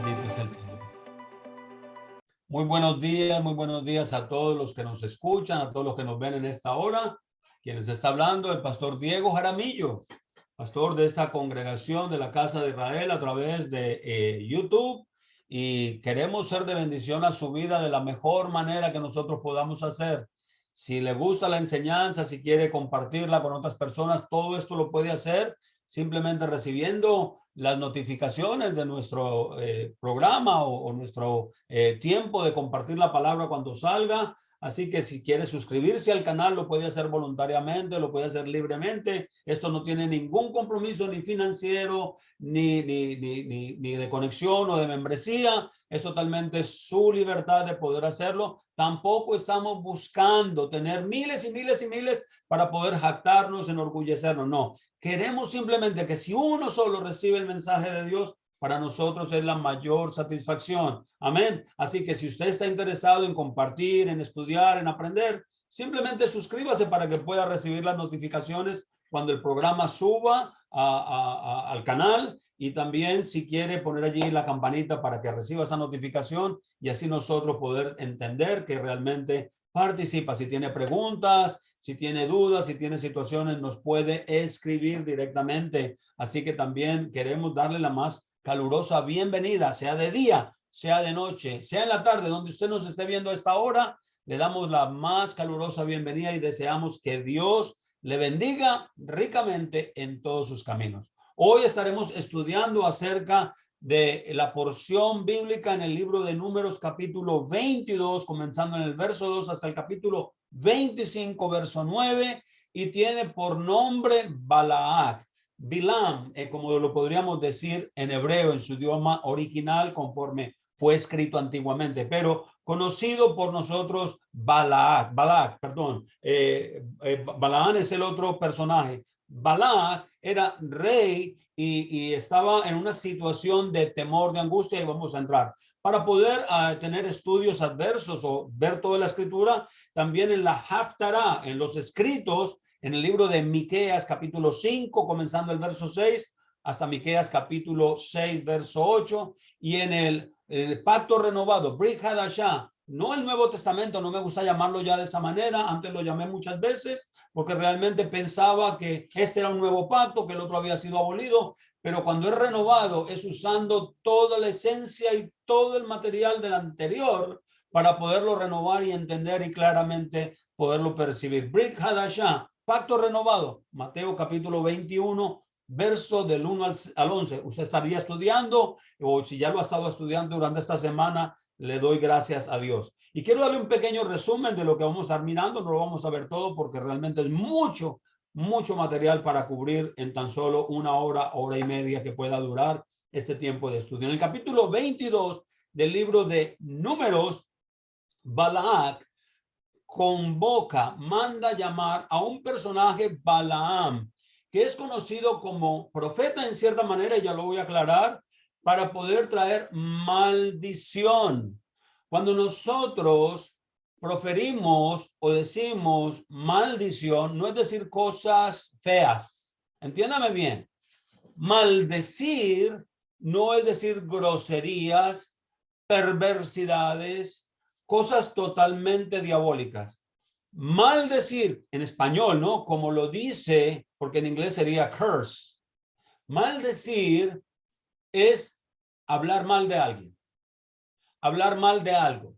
Bendito es el Señor. muy buenos días a todos los que nos escuchan, a todos los que nos ven en esta hora. Quienes está hablando, el pastor Diego Jaramillo, pastor de esta congregación de la Casa de Israel a través de YouTube. Y queremos ser de bendición a su vida de la mejor manera que nosotros podamos hacer. Si le gusta la enseñanza, si quiere compartirla con otras personas, todo esto lo puede hacer simplemente recibiendo las notificaciones de nuestro programa o nuestro tiempo de compartir la palabra cuando salga. Así que si quiere suscribirse al canal, lo puede hacer voluntariamente, lo puede hacer libremente. Esto no tiene ningún compromiso ni financiero, ni de conexión o de membresía. Es totalmente su libertad de poder hacerlo. Tampoco estamos buscando tener miles y miles y miles para poder jactarnos, enorgullecernos. No, queremos simplemente que si uno solo recibe el mensaje de Dios, para nosotros es la mayor satisfacción. Amén. Así que si usted está interesado en compartir, en estudiar, en aprender, simplemente suscríbase para que pueda recibir las notificaciones cuando el programa suba al canal. Y también si quiere poner allí la campanita para que reciba esa notificación y así nosotros poder entender que realmente participa. Si tiene preguntas, si tiene dudas, si tiene situaciones, nos puede escribir directamente. Así que también queremos darle la más calurosa bienvenida, sea de día, sea de noche, sea en la tarde, donde usted nos esté viendo a esta hora. Le damos la más calurosa bienvenida y deseamos que Dios le bendiga ricamente en todos sus caminos. Hoy estaremos estudiando acerca de la porción bíblica en el libro de Números capítulo 22, comenzando en el verso 2 hasta el capítulo 25, verso 9, y tiene por nombre Balac. Bilam, como lo podríamos decir en hebreo, en su idioma original, conforme fue escrito antiguamente, pero conocido por nosotros Balac, perdón. Balaam es el otro personaje. Balac era rey y estaba en una situación de temor, de angustia, y vamos a entrar. Para poder tener estudios adversos o ver toda la escritura, también en la Haftarah, en los escritos, en el libro de Miqueas capítulo 5, comenzando el verso 6, hasta Miqueas capítulo 6, verso 8, y en el pacto renovado, Brit Hadashah, no el Nuevo Testamento, no me gusta llamarlo ya de esa manera, antes lo llamé muchas veces, porque realmente pensaba que este era un nuevo pacto, que el otro había sido abolido, pero cuando es renovado es usando toda la esencia y todo el material del anterior para poderlo renovar y entender y claramente poderlo percibir. Brit Hadashah, pacto renovado, Mateo capítulo 21, verso del 1 al 11. Usted estaría estudiando, o si ya lo ha estado estudiando durante esta semana, le doy gracias a Dios. Y quiero darle un pequeño resumen de lo que vamos a estar mirando. No lo vamos a ver todo porque realmente es mucho material para cubrir en tan solo una hora, hora y media que pueda durar este tiempo de estudio. En el capítulo 22 del libro de Números, Balac convoca, manda llamar a un personaje, Balaam, que es conocido como profeta en cierta manera, y ya lo voy a aclarar, para poder traer maldición. Cuando nosotros proferimos o decimos maldición, no es decir cosas feas. Entiéndame bien. Maldecir no es decir groserías, perversidades, cosas totalmente diabólicas. Maldecir en español, ¿no? Como lo dice, porque en inglés sería curse. Maldecir es hablar mal de alguien, hablar mal de algo.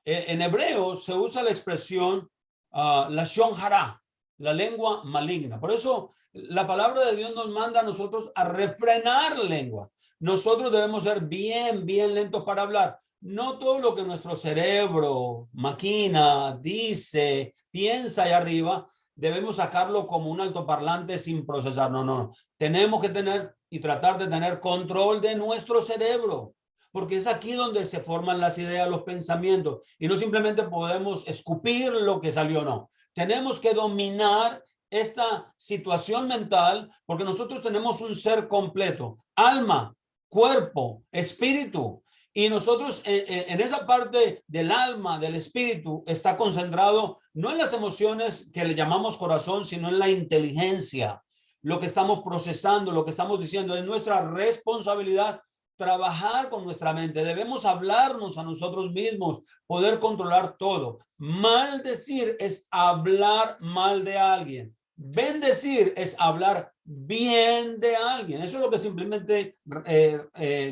En hebreo se usa la expresión lashon hara, la lengua maligna. Por eso la palabra de Dios nos manda a nosotros a refrenar lengua. Nosotros debemos ser bien lentos para hablar. No todo lo que nuestro cerebro maquina, dice, piensa ahí arriba, debemos sacarlo como un altoparlante sin procesar. No. Tenemos que tener y tratar de tener control de nuestro cerebro, porque es aquí donde se forman las ideas, los pensamientos, y no simplemente podemos escupir lo que salió, no. Tenemos que dominar esta situación mental, porque nosotros tenemos un ser completo, alma, cuerpo, espíritu, y nosotros en esa parte del alma, del espíritu, está concentrado no en las emociones que le llamamos corazón, sino en la inteligencia. Lo que estamos procesando, lo que estamos diciendo, es nuestra responsabilidad trabajar con nuestra mente, debemos hablarnos a nosotros mismos, poder controlar todo. Maldecir es hablar mal de alguien. Bendecir es hablar bien de alguien. Eso es lo que simplemente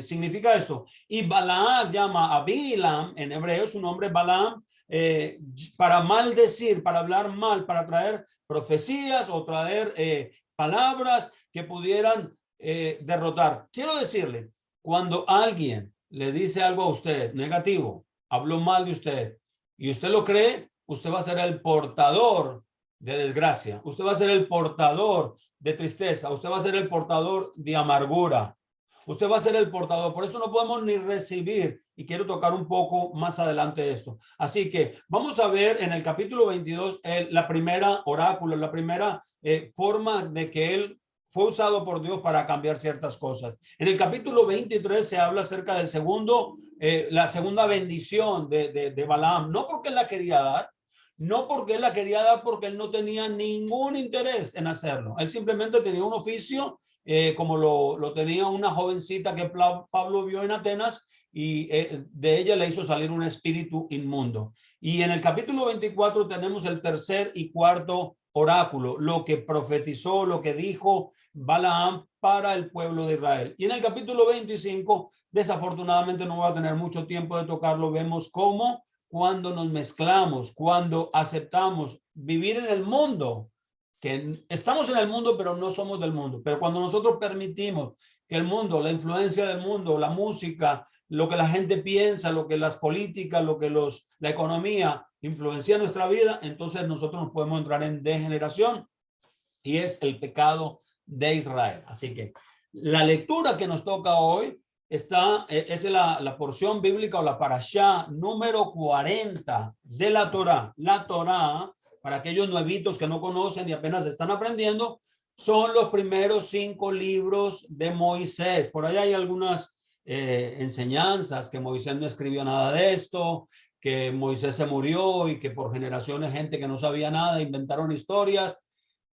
significa esto. Y Balaam llama a Bilam, en hebreo su nombre es Balaam, para maldecir, para hablar mal, para traer profecías o traer palabras que pudieran derrotar. Quiero decirle, cuando alguien le dice algo a usted negativo, habló mal de usted y usted lo cree, usted va a ser el portador de desgracia. Usted va a ser el portador de tristeza. Usted va a ser el portador de amargura. Usted va a ser el portador. Por eso no podemos ni recibir. Y quiero tocar un poco más adelante esto. Así que vamos a ver en el capítulo 22 la primera oráculo, la primera forma de que él fue usado por Dios para cambiar ciertas cosas. En el capítulo 23 se habla acerca del segundo, la segunda bendición de Balaam. No porque él la quería dar, no porque él la quería dar, porque él no tenía ningún interés en hacerlo. Él simplemente tenía un oficio, como lo tenía una jovencita que Pablo vio en Atenas, y de ella le hizo salir un espíritu inmundo. Y en el capítulo 24 tenemos el tercer y cuarto oráculo, lo que profetizó, lo que dijo Balaam para el pueblo de Israel. Y en el capítulo 25, desafortunadamente no voy a tener mucho tiempo de tocarlo, vemos cómo cuando nos mezclamos, cuando aceptamos vivir en el mundo, que estamos en el mundo, pero no somos del mundo. Pero cuando nosotros permitimos que el mundo, la influencia del mundo, la música, lo que la gente piensa, lo que las políticas, lo que la economía influencia nuestra vida, entonces nosotros nos podemos entrar en degeneración y es el pecado de Israel. Así que la lectura que nos toca hoy es la porción bíblica o la parashá número 40 de la Torá. La Torá, para aquellos nuevitos que no conocen y apenas están aprendiendo, son los primeros 5 libros de Moisés. Por ahí hay algunas enseñanzas que Moisés no escribió nada de esto, que Moisés se murió y que por generaciones gente que no sabía nada inventaron historias.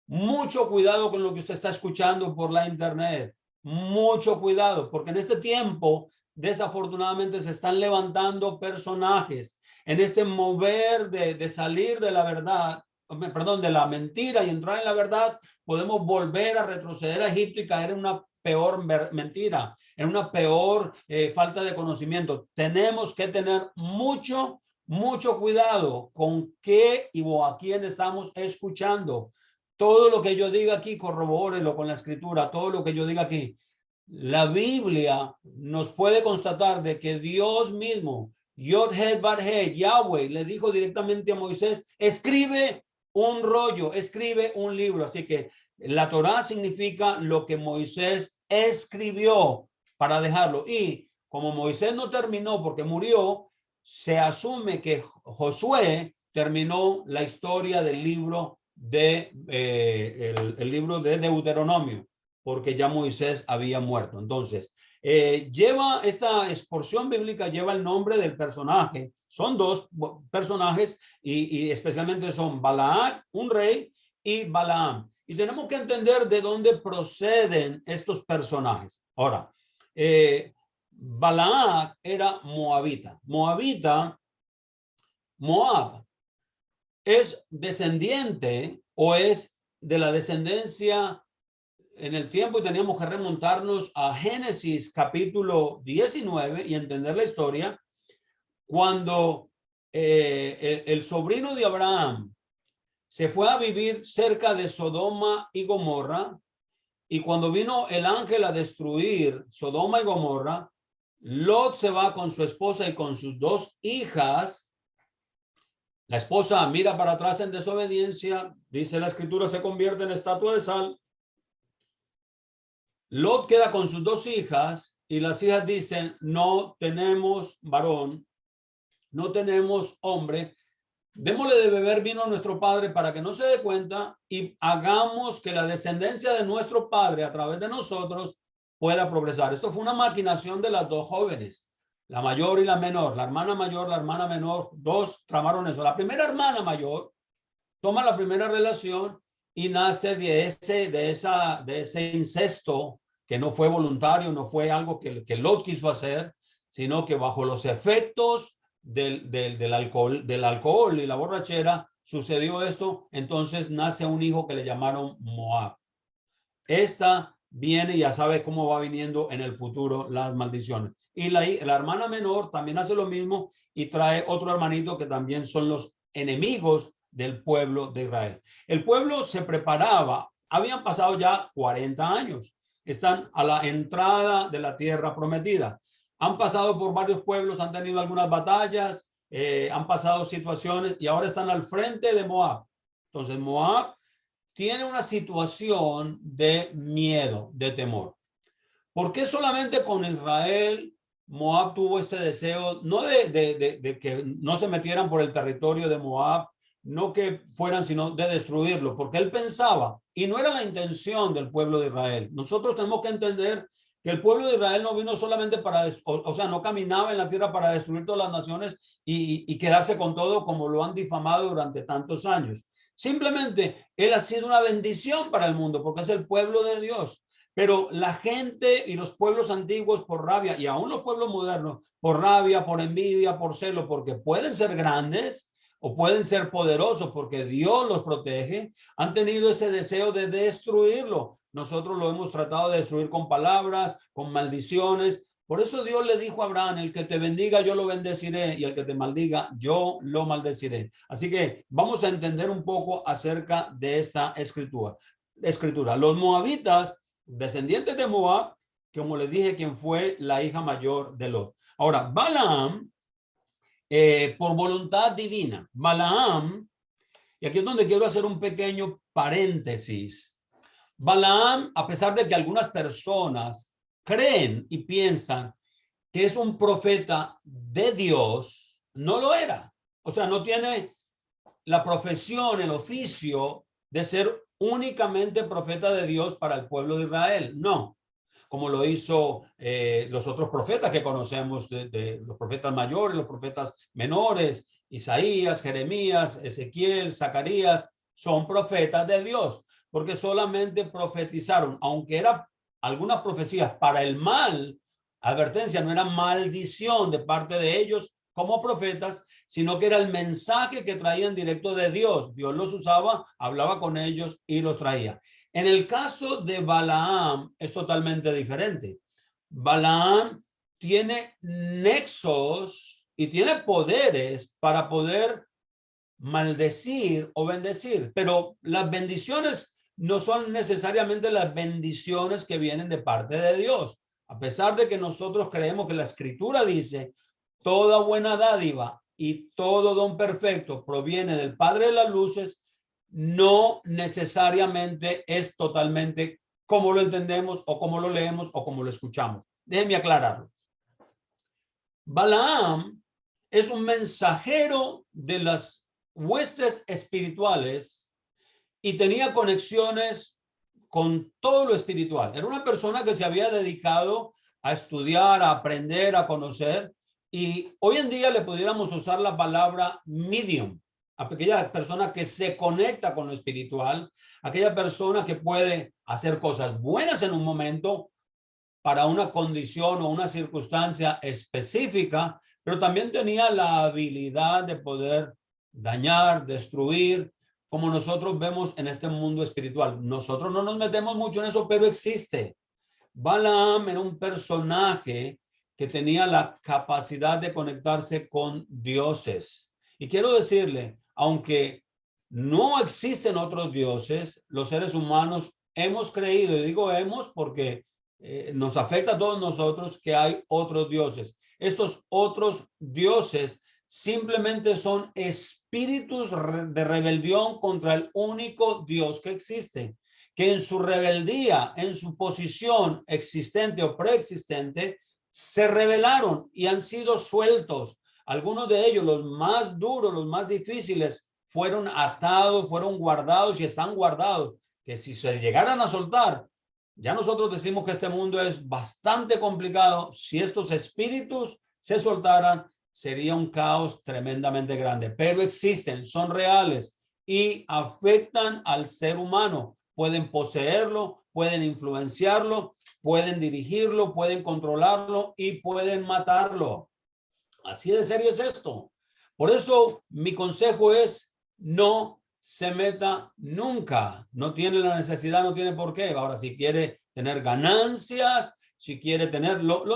Mucho cuidado con lo que usted está escuchando por la internet. Mucho cuidado, porque en este tiempo, desafortunadamente, se están levantando personajes en este mover de salir de la verdad, perdón, de la mentira y entrar en la verdad. Podemos volver a retroceder a Egipto y caer en una peor mentira, en una peor falta de conocimiento. Tenemos que tener mucho cuidado con qué o a quién estamos escuchando. Todo lo que yo diga aquí, corrobórelo con la escritura, todo lo que yo diga aquí. La Biblia nos puede constatar de que Dios mismo, Yod-Heh-Vav-Heh, Yahweh, le dijo directamente a Moisés, escribe un rollo, escribe un libro. Así que la Torá significa lo que Moisés escribió para dejarlo. Y como Moisés no terminó porque murió, se asume que Josué terminó la historia del libro el libro de Deuteronomio, porque ya Moisés había muerto. Entonces, lleva esta porción bíblica, lleva el nombre del personaje. Son 2 personajes y especialmente son Balac, un rey, y Balaam. Y tenemos que entender de dónde proceden estos personajes. Ahora, Balac era moabita. Moab es descendiente o es de la descendencia en el tiempo, y teníamos que remontarnos a Génesis capítulo 19 y entender la historia cuando el sobrino de Abraham se fue a vivir cerca de Sodoma y Gomorra, y cuando vino el ángel a destruir Sodoma y Gomorra, Lot se va con su esposa y con sus 2 hijas. La esposa mira para atrás en desobediencia, dice la escritura, se convierte en estatua de sal. Lot queda con sus 2 hijas y las hijas dicen, no tenemos varón, no tenemos hombre, démosle de beber vino a nuestro padre para que no se dé cuenta y hagamos que la descendencia de nuestro padre a través de nosotros pueda progresar. Esto fue una maquinación de las 2 jóvenes. La mayor y la menor, la hermana mayor, la hermana menor, 2 tramaron eso. La primera hermana mayor toma la primera relación y nace de ese incesto que no fue voluntario, no fue algo que Lot quiso hacer, sino que bajo los efectos del alcohol y la borrachera sucedió esto. Entonces nace un hijo que le llamaron Moab. Esta viene, ya sabe cómo va viniendo en el futuro las maldiciones. Y la hermana menor también hace lo mismo y trae otro hermanito que también son los enemigos del pueblo de Israel. El pueblo se preparaba, habían pasado ya 40 años, están a la entrada de la tierra prometida. Han pasado por varios pueblos, han tenido algunas batallas, han pasado situaciones y ahora están al frente de Moab. Entonces Moab tiene una situación de miedo, de temor. ¿Por qué solamente con Israel Moab tuvo este deseo, no de que no se metieran por el territorio de Moab, no que fueran, sino de destruirlo? Porque él pensaba, y no era la intención del pueblo de Israel. Nosotros tenemos que entender que el pueblo de Israel no vino solamente para, o sea, no caminaba en la tierra para destruir todas las naciones y quedarse con todo como lo han difamado durante tantos años. Simplemente él ha sido una bendición para el mundo porque es el pueblo de Dios. Pero la gente y los pueblos antiguos por rabia, y aún los pueblos modernos, por rabia, por envidia, por celo, porque pueden ser grandes o pueden ser poderosos porque Dios los protege, han tenido ese deseo de destruirlo. Nosotros lo hemos tratado de destruir con palabras, con maldiciones. Por eso Dios le dijo a Abraham, el que te bendiga yo lo bendeciré y el que te maldiga yo lo maldeciré. Así que vamos a entender un poco acerca de esta escritura. Los moabitas, descendientes de Moab, como les dije, quien fue la hija mayor de Lot. Ahora, Balaam, por voluntad divina, Balaam, y aquí es donde quiero hacer un pequeño paréntesis. Balaam, a pesar de que algunas personas creen y piensan que es un profeta de Dios, no lo era. O sea, no tiene la profesión, el oficio de ser únicamente profeta de Dios para el pueblo de Israel. No, como lo hizo los otros profetas que conocemos, de los profetas mayores, los profetas menores, Isaías, Jeremías, Ezequiel, Zacarías, son profetas de Dios, porque solamente profetizaron, aunque eran algunas profecías para el mal, advertencia, no era maldición de parte de ellos como profetas, sino que era el mensaje que traían directo de Dios. Dios los usaba, hablaba con ellos y los traía. En el caso de Balaam es totalmente diferente. Balaam tiene nexos y tiene poderes para poder maldecir o bendecir, pero las bendiciones no son necesariamente las bendiciones que vienen de parte de Dios. A pesar de que nosotros creemos que la escritura dice, toda buena dádiva y todo don perfecto proviene del Padre de las luces, no necesariamente es totalmente como lo entendemos o como lo leemos o como lo escuchamos. Déjenme aclararlo. Balaam es un mensajero de las huestes espirituales y tenía conexiones con todo lo espiritual. Era una persona que se había dedicado a estudiar, a aprender, a conocer, y hoy en día le pudiéramos usar la palabra medium, aquella persona que se conecta con lo espiritual, aquella persona que puede hacer cosas buenas en un momento para una condición o una circunstancia específica, pero también tenía la habilidad de poder dañar, destruir, como nosotros vemos en este mundo espiritual. Nosotros no nos metemos mucho en eso, pero existe. Balaam era un personaje que tenía la capacidad de conectarse con dioses. Y quiero decirle, aunque no existen otros dioses, los seres humanos hemos creído, y digo hemos porque nos afecta a todos nosotros, que hay otros dioses. Estos otros dioses simplemente son espíritus de rebelión contra el único Dios que existe, que en su rebeldía, en su posición existente o preexistente, se rebelaron y han sido sueltos. Algunos de ellos, los más duros, los más difíciles, fueron atados, fueron guardados y están guardados, que si se llegaran a soltar, ya nosotros decimos que este mundo es bastante complicado. Si estos espíritus se soltaran, sería un caos tremendamente grande, pero existen, son reales y afectan al ser humano. Pueden poseerlo, pueden influenciarlo, pueden dirigirlo, pueden controlarlo y pueden matarlo. Así de serio es esto. Por eso mi consejo es: no se meta nunca. No tiene la necesidad, no tiene por qué. Ahora, si quiere tener ganancias, si quiere tener los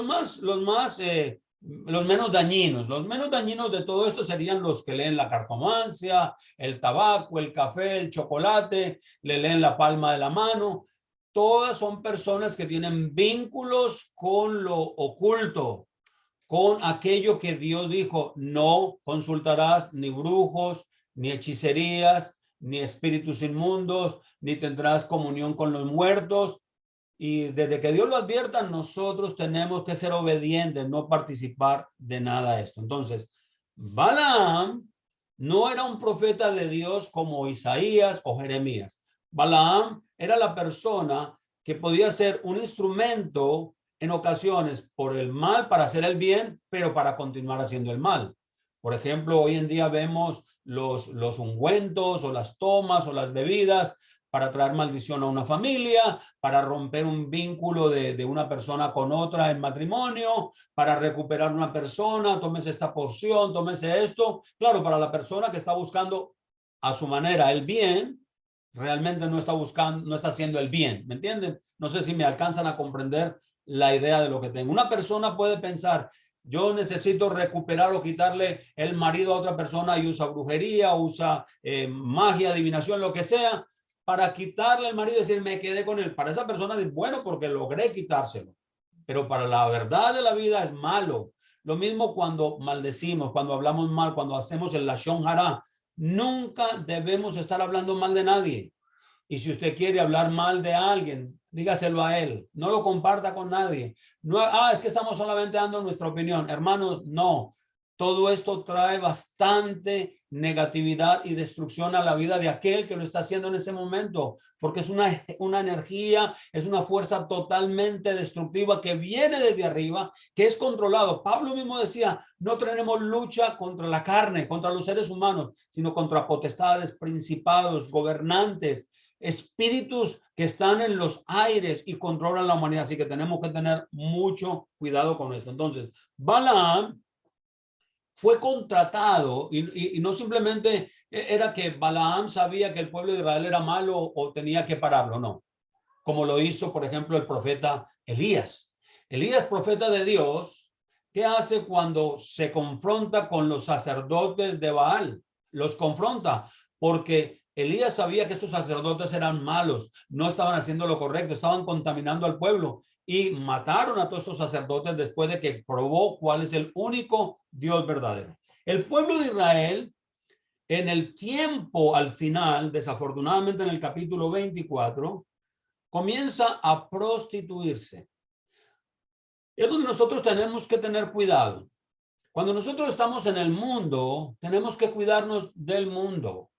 menos dañinos de todo esto serían los que leen la cartomancia, el tabaco, el café, el chocolate, le leen la palma de la mano. Todas son personas que tienen vínculos con lo oculto, con aquello que Dios dijo: no consultarás ni brujos, ni hechicerías, ni espíritus inmundos, ni tendrás comunión con los muertos. Y desde que Dios lo advierta, nosotros tenemos que ser obedientes, no participar de nada de esto. Entonces, Balaam no era un profeta de Dios como Isaías o Jeremías. Balaam era la persona que podía ser un instrumento en ocasiones por el mal para hacer el bien, pero para continuar haciendo el mal. Por ejemplo, hoy en día vemos los ungüentos o las tomas o las bebidas para traer maldición a una familia, para romper un vínculo de una persona con otra en matrimonio, para recuperar una persona: tómese esta porción, tómese esto. Claro, para la persona que está buscando a su manera el bien, realmente no está buscando, no está haciendo el bien, ¿me entienden? No sé si me alcanzan a comprender la idea de lo que tengo. Una persona puede pensar: yo necesito recuperar o quitarle el marido a otra persona, y usa brujería, usa magia, adivinación, lo que sea, para quitarle el marido y decir: me quedé con él. Para esa persona es bueno porque logré quitárselo, pero para la verdad de la vida es malo. Lo mismo cuando maldecimos, cuando hablamos mal, cuando hacemos el lashon hara. Nunca debemos estar hablando mal de nadie. Y si usted quiere hablar mal de alguien, dígaselo a él. No lo comparta con nadie. No, es que estamos solamente dando nuestra opinión. Hermanos, no. Todo esto trae bastante negatividad y destrucción a la vida de aquel que lo está haciendo en ese momento, porque es una energía, es una fuerza totalmente destructiva que viene desde arriba, que es controlado. Pablo mismo decía: no tenemos lucha contra la carne, contra los seres humanos, sino contra potestades, principados, gobernantes, espíritus que están en los aires y controlan la humanidad. Así que tenemos que tener mucho cuidado con esto. Entonces, Balaam fue contratado y no simplemente era que Balaam sabía que el pueblo de Israel era malo o tenía que pararlo, no. Como lo hizo, por ejemplo, el profeta Elías. Elías, profeta de Dios, ¿qué hace cuando se confronta con los sacerdotes de Baal? Los confronta porque Elías sabía que estos sacerdotes eran malos, no estaban haciendo lo correcto, estaban contaminando al pueblo, y mataron a todos estos sacerdotes después de que probó cuál es el único Dios verdadero. El pueblo de Israel, en el tiempo al final, desafortunadamente en el capítulo 24, comienza a prostituirse. Es donde nosotros tenemos que tener cuidado. Cuando nosotros estamos en el mundo, tenemos que cuidarnos del mundo.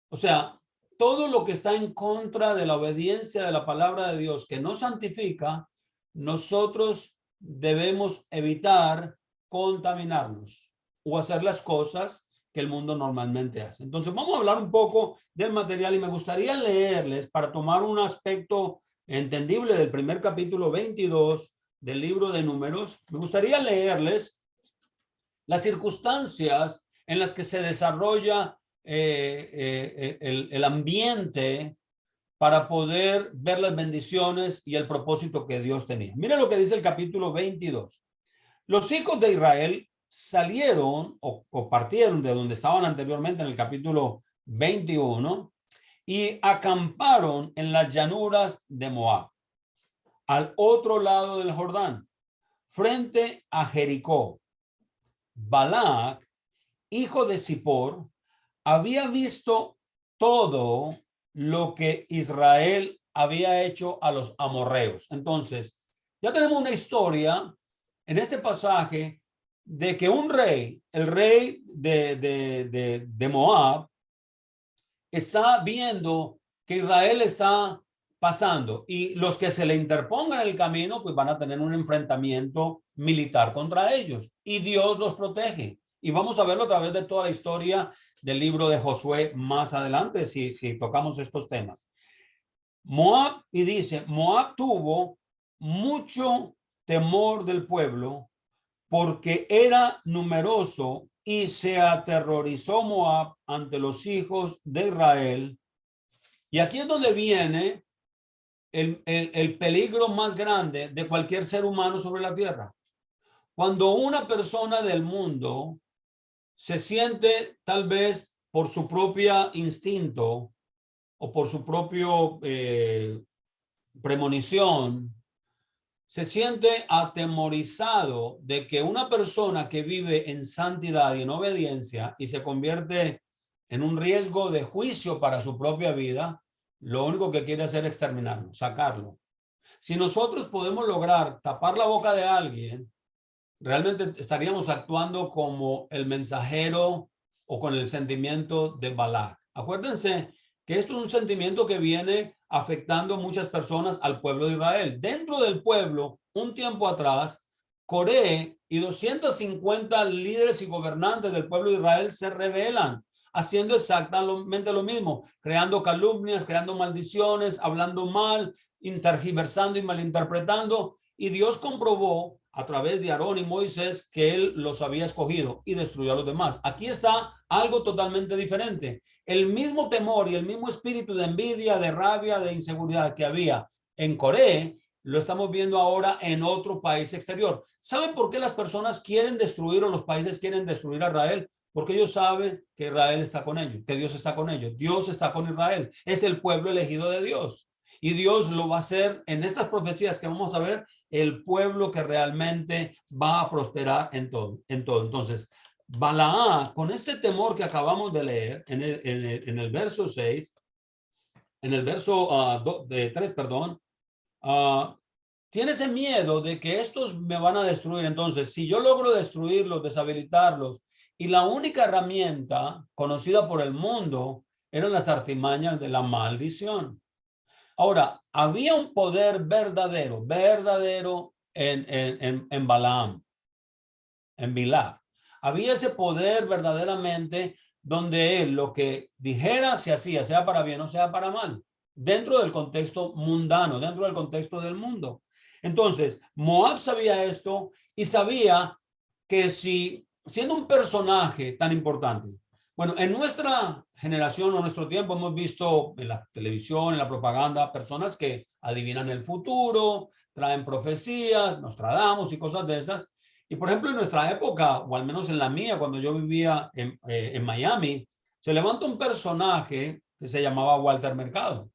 O sea, todo lo que está en contra de la obediencia de la palabra de Dios, que nos santifica, nosotros debemos evitar contaminarnos o hacer las cosas que el mundo normalmente hace. Entonces, vamos a hablar un poco del material y me gustaría leerles, para tomar un aspecto entendible del primer capítulo 22 del libro de Números, me gustaría leerles las circunstancias en las que se desarrolla el ambiente para poder ver las bendiciones y el propósito que Dios tenía. Mira lo que dice el capítulo 22. Los hijos de Israel salieron o partieron de donde estaban anteriormente en el capítulo 21 y acamparon en las llanuras de Moab, al otro lado del Jordán, frente a Jericó. Balac, hijo de Zippor, había visto todo lo que Israel había hecho a los amorreos. Entonces, ya tenemos una historia en este pasaje de que un rey, el rey de Moab, está viendo que Israel está pasando y los que se le interpongan en el camino pues van a tener un enfrentamiento militar contra ellos y Dios los protege. Y vamos a verlo a través de toda la historia del libro de Josué más adelante, si tocamos estos temas. Moab, y dice, Moab tuvo mucho temor del pueblo, porque era numeroso, y se aterrorizó Moab ante los hijos de Israel. Y aquí es donde viene el peligro más grande de cualquier ser humano sobre la tierra. Cuando una persona del mundo se siente, tal vez por su propio instinto o por su propio premonición, se siente atemorizado de que una persona que vive en santidad y en obediencia y se convierte en un riesgo de juicio para su propia vida, lo único que quiere hacer es exterminarlo, sacarlo. Si nosotros podemos lograr tapar la boca de alguien, realmente estaríamos actuando como el mensajero o con el sentimiento de Balac. Acuérdense que esto es un sentimiento que viene afectando a muchas personas al pueblo de Israel. Dentro del pueblo, un tiempo atrás, Coré y 250 líderes y gobernantes del pueblo de Israel se rebelan, haciendo exactamente lo mismo, creando calumnias, creando maldiciones, hablando mal, tergiversando y malinterpretando. Y Dios comprobó a través de Aarón y Moisés que él los había escogido y destruyó a los demás. Aquí está algo totalmente diferente. El mismo temor y el mismo espíritu de envidia, de rabia, de inseguridad que había en Coré, lo estamos viendo ahora en otro país exterior. ¿Saben por qué las personas quieren destruir, o los países quieren destruir a Israel? Porque ellos saben que Israel está con ellos, que Dios está con ellos. Dios está con Israel. Es el pueblo elegido de Dios. Y Dios lo va a hacer en estas profecías que vamos a ver, el pueblo que realmente va a prosperar en todo. Entonces, Balaam, con este temor que acabamos de leer en el verso 6, en el verso 3, perdón, tiene ese miedo de que estos me van a destruir. Entonces, si yo logro destruirlos, deshabilitarlos, y la única herramienta conocida por el mundo eran las artimañas de la maldición. Ahora, había un poder verdadero en Balaam, en Bilam. Había ese poder verdaderamente donde él lo que dijera se hacía, sea para bien o sea para mal, dentro del contexto mundano, dentro del contexto del mundo. Entonces, Moab sabía esto y sabía que si, siendo un personaje tan importante, bueno, en nuestra generación o nuestro tiempo hemos visto en la televisión, en la propaganda, personas que adivinan el futuro, traen profecías, Nostradamus y cosas de esas. Y por ejemplo, en nuestra época, o al menos en la mía, cuando yo vivía en Miami, se levanta un personaje que se llamaba Walter Mercado.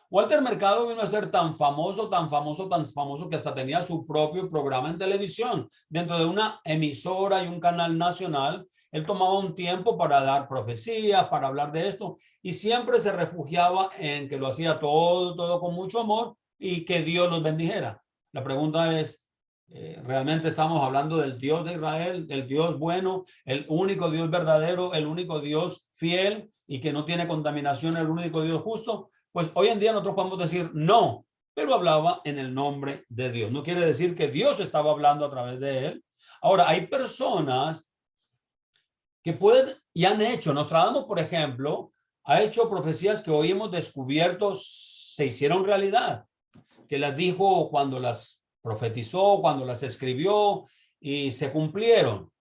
Walter Mercado vino a ser tan famoso, tan famoso, tan famoso que hasta tenía su propio programa en televisión dentro de una emisora y un canal nacional. Él tomaba un tiempo para dar profecías, para hablar de esto, y siempre se refugiaba en que lo hacía todo con mucho amor y que Dios los bendijera. La pregunta es, ¿realmente estamos hablando del Dios de Israel, del Dios bueno, el único Dios verdadero, el único Dios fiel y que no tiene contaminación, el único Dios justo? Pues hoy en día nosotros podemos decir no, pero hablaba en el nombre de Dios. No quiere decir que Dios estaba hablando a través de él. Ahora, hay personas que pueden y han hecho. Nostradamus, por ejemplo, ha hecho profecías que hoy hemos descubierto se hicieron realidad, que las dijo cuando las profetizó, cuando las escribió y se cumplieron.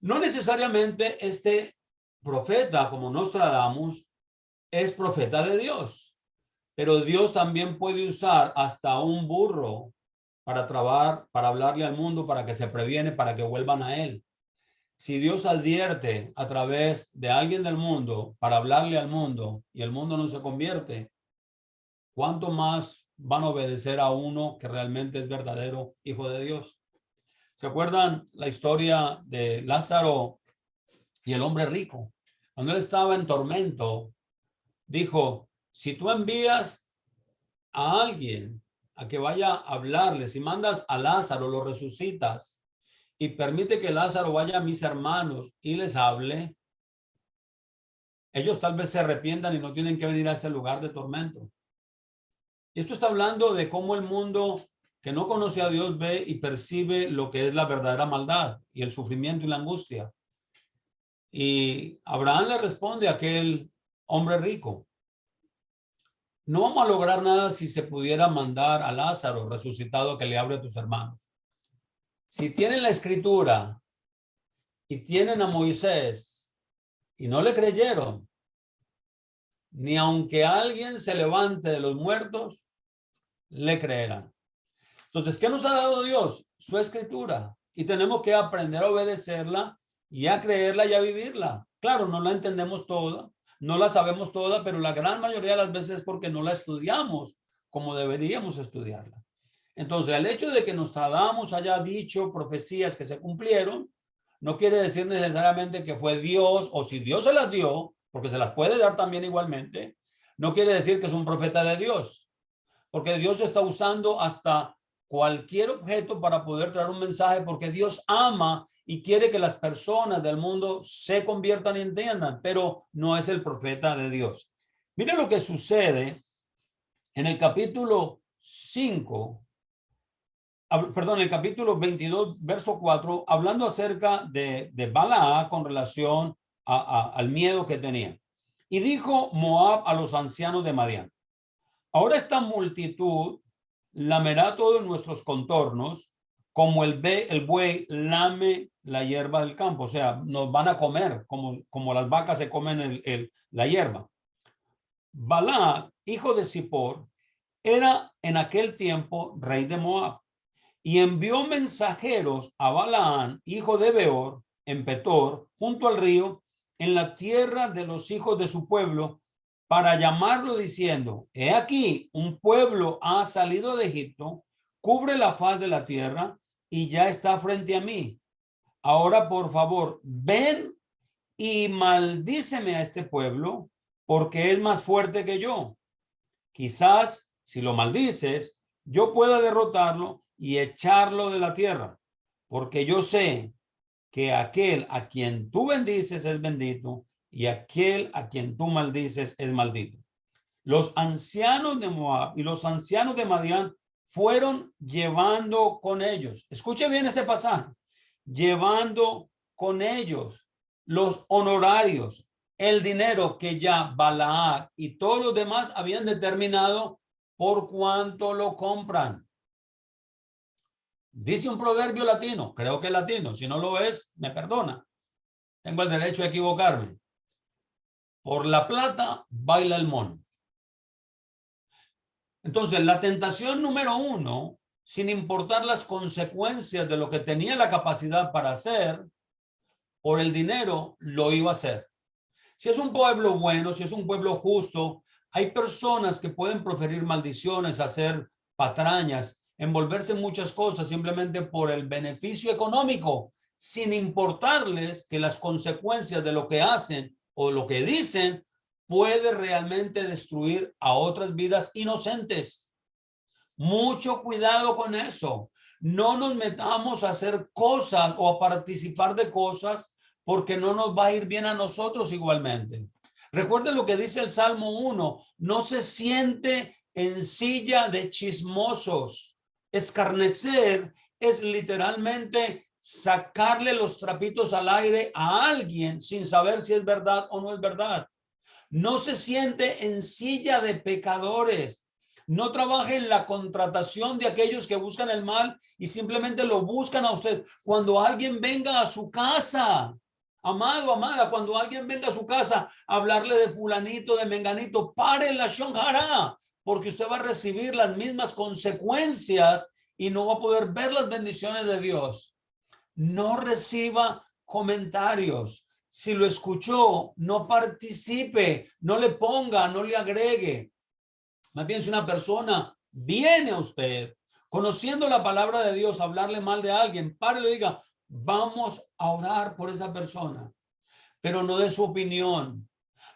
No necesariamente este profeta como Nostradamus es profeta de Dios, pero Dios también puede usar hasta un burro para trabar, para hablarle al mundo, para que se previene, para que vuelvan a él. Si Dios advierte a través de alguien del mundo para hablarle al mundo y el mundo no se convierte, ¿cuánto más van a obedecer a uno que realmente es verdadero hijo de Dios? ¿Se acuerdan la historia de Lázaro y el hombre rico? Cuando él estaba en tormento, dijo, si tú envías a alguien a que vaya a hablarle, si mandas a Lázaro, lo resucitas y permite que Lázaro vaya a mis hermanos y les hable, ellos tal vez se arrepientan y no tienen que venir a este lugar de tormento. Y esto está hablando de cómo el mundo que no conoce a Dios ve y percibe lo que es la verdadera maldad y el sufrimiento y la angustia. Y Abraham le responde a aquel hombre rico, no vamos a lograr nada si se pudiera mandar a Lázaro resucitado que le hable a tus hermanos. Si tienen la escritura y tienen a Moisés y no le creyeron, ni aunque alguien se levante de los muertos, le creerán. Entonces, ¿qué nos ha dado Dios? Su escritura. Y tenemos que aprender a obedecerla y a creerla y a vivirla. Claro, no la entendemos toda, no la sabemos toda, pero la gran mayoría de las veces es porque no la estudiamos como deberíamos estudiarla. Entonces, el hecho de que Nostradamus haya dicho profecías que se cumplieron, no quiere decir necesariamente que fue Dios, o si Dios se las dio, porque se las puede dar también igualmente, no quiere decir que es un profeta de Dios, porque Dios está usando hasta cualquier objeto para poder traer un mensaje, porque Dios ama y quiere que las personas del mundo se conviertan y entiendan, pero no es el profeta de Dios. Mire lo que sucede en el capítulo 5, perdón, el capítulo 22, verso 4, hablando acerca de Balaam con relación al miedo que tenía. Y dijo Moab a los ancianos de Madián: ahora esta multitud lamerá todos nuestros contornos, como el buey lame la hierba del campo. O sea, nos van a comer como las vacas se comen la hierba. Balaam, hijo de Zippor, era en aquel tiempo rey de Moab, y envió mensajeros a Balaam, hijo de Beor, en Petor, junto al río, en la tierra de los hijos de su pueblo, para llamarlo diciendo: he aquí, un pueblo ha salido de Egipto, cubre la faz de la tierra y ya está frente a mí. Ahora, por favor, ven y maldíceme a este pueblo, porque es más fuerte que yo. Quizás, si lo maldices, yo pueda derrotarlo y echarlo de la tierra, porque yo sé que aquel a quien tú bendices es bendito y aquel a quien tú maldices es maldito. Los ancianos de Moab y los ancianos de Madián fueron llevando con ellos, escuche bien este pasaje, llevando con ellos los honorarios, el dinero que ya Balaam y todos los demás habían determinado por cuánto lo compran. Dice un proverbio latino, creo que es latino, si no lo es, me perdona. Tengo el derecho a equivocarme. Por la plata baila el mono. Entonces, la tentación número uno, sin importar las consecuencias de lo que tenía la capacidad para hacer, por el dinero lo iba a hacer. Si es un pueblo bueno, si es un pueblo justo, hay personas que pueden proferir maldiciones, hacer patrañas, envolverse en muchas cosas simplemente por el beneficio económico, sin importarles que las consecuencias de lo que hacen o lo que dicen puede realmente destruir a otras vidas inocentes. Mucho cuidado con eso. No nos metamos a hacer cosas o a participar de cosas porque no nos va a ir bien a nosotros igualmente. Recuerden lo que dice el Salmo 1, no se siente en silla de chismosos. Escarnecer es literalmente sacarle los trapitos al aire a alguien sin saber si es verdad o no es verdad. No se siente en silla de pecadores. No trabaje en la contratación de aquellos que buscan el mal y simplemente lo buscan a usted. Cuando alguien venga a su casa, amado, amada, cuando alguien venga a su casa a hablarle de fulanito, de menganito, pare la shonjara, porque usted va a recibir las mismas consecuencias y no va a poder ver las bendiciones de Dios. No reciba comentarios. Si lo escuchó, no participe, no le ponga, no le agregue. Más bien, si una persona viene a usted conociendo la palabra de Dios, a hablarle mal de alguien, pare y le diga: vamos a orar por esa persona, pero no de su opinión,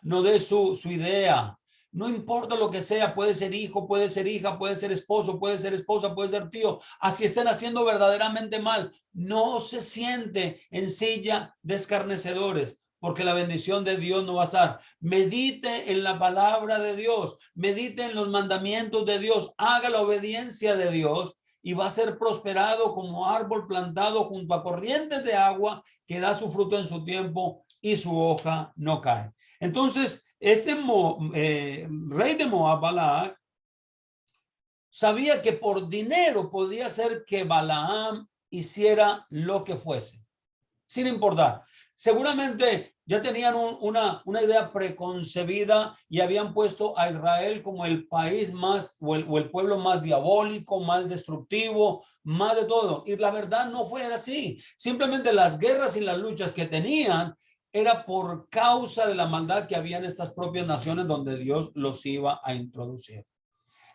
no de su idea. No importa lo que sea, puede ser hijo, puede ser hija, puede ser esposo, puede ser esposa, puede ser tío. Así estén haciendo verdaderamente mal. No se siente en silla de escarnecedores, porque la bendición de Dios no va a estar. Medite en la palabra de Dios, medite en los mandamientos de Dios, haga la obediencia de Dios y va a ser prosperado como árbol plantado junto a corrientes de agua que da su fruto en su tiempo y su hoja no cae. Entonces, Rey de Moab, Balac, sabía que por dinero podía hacer que Balaam hiciera lo que fuese, sin importar. Seguramente ya tenían una idea preconcebida y habían puesto a Israel como el país más o el pueblo más diabólico, más destructivo, más de todo. Y la verdad no fue así. Simplemente las guerras y las luchas que tenían era por causa de la maldad que había en estas propias naciones donde Dios los iba a introducir.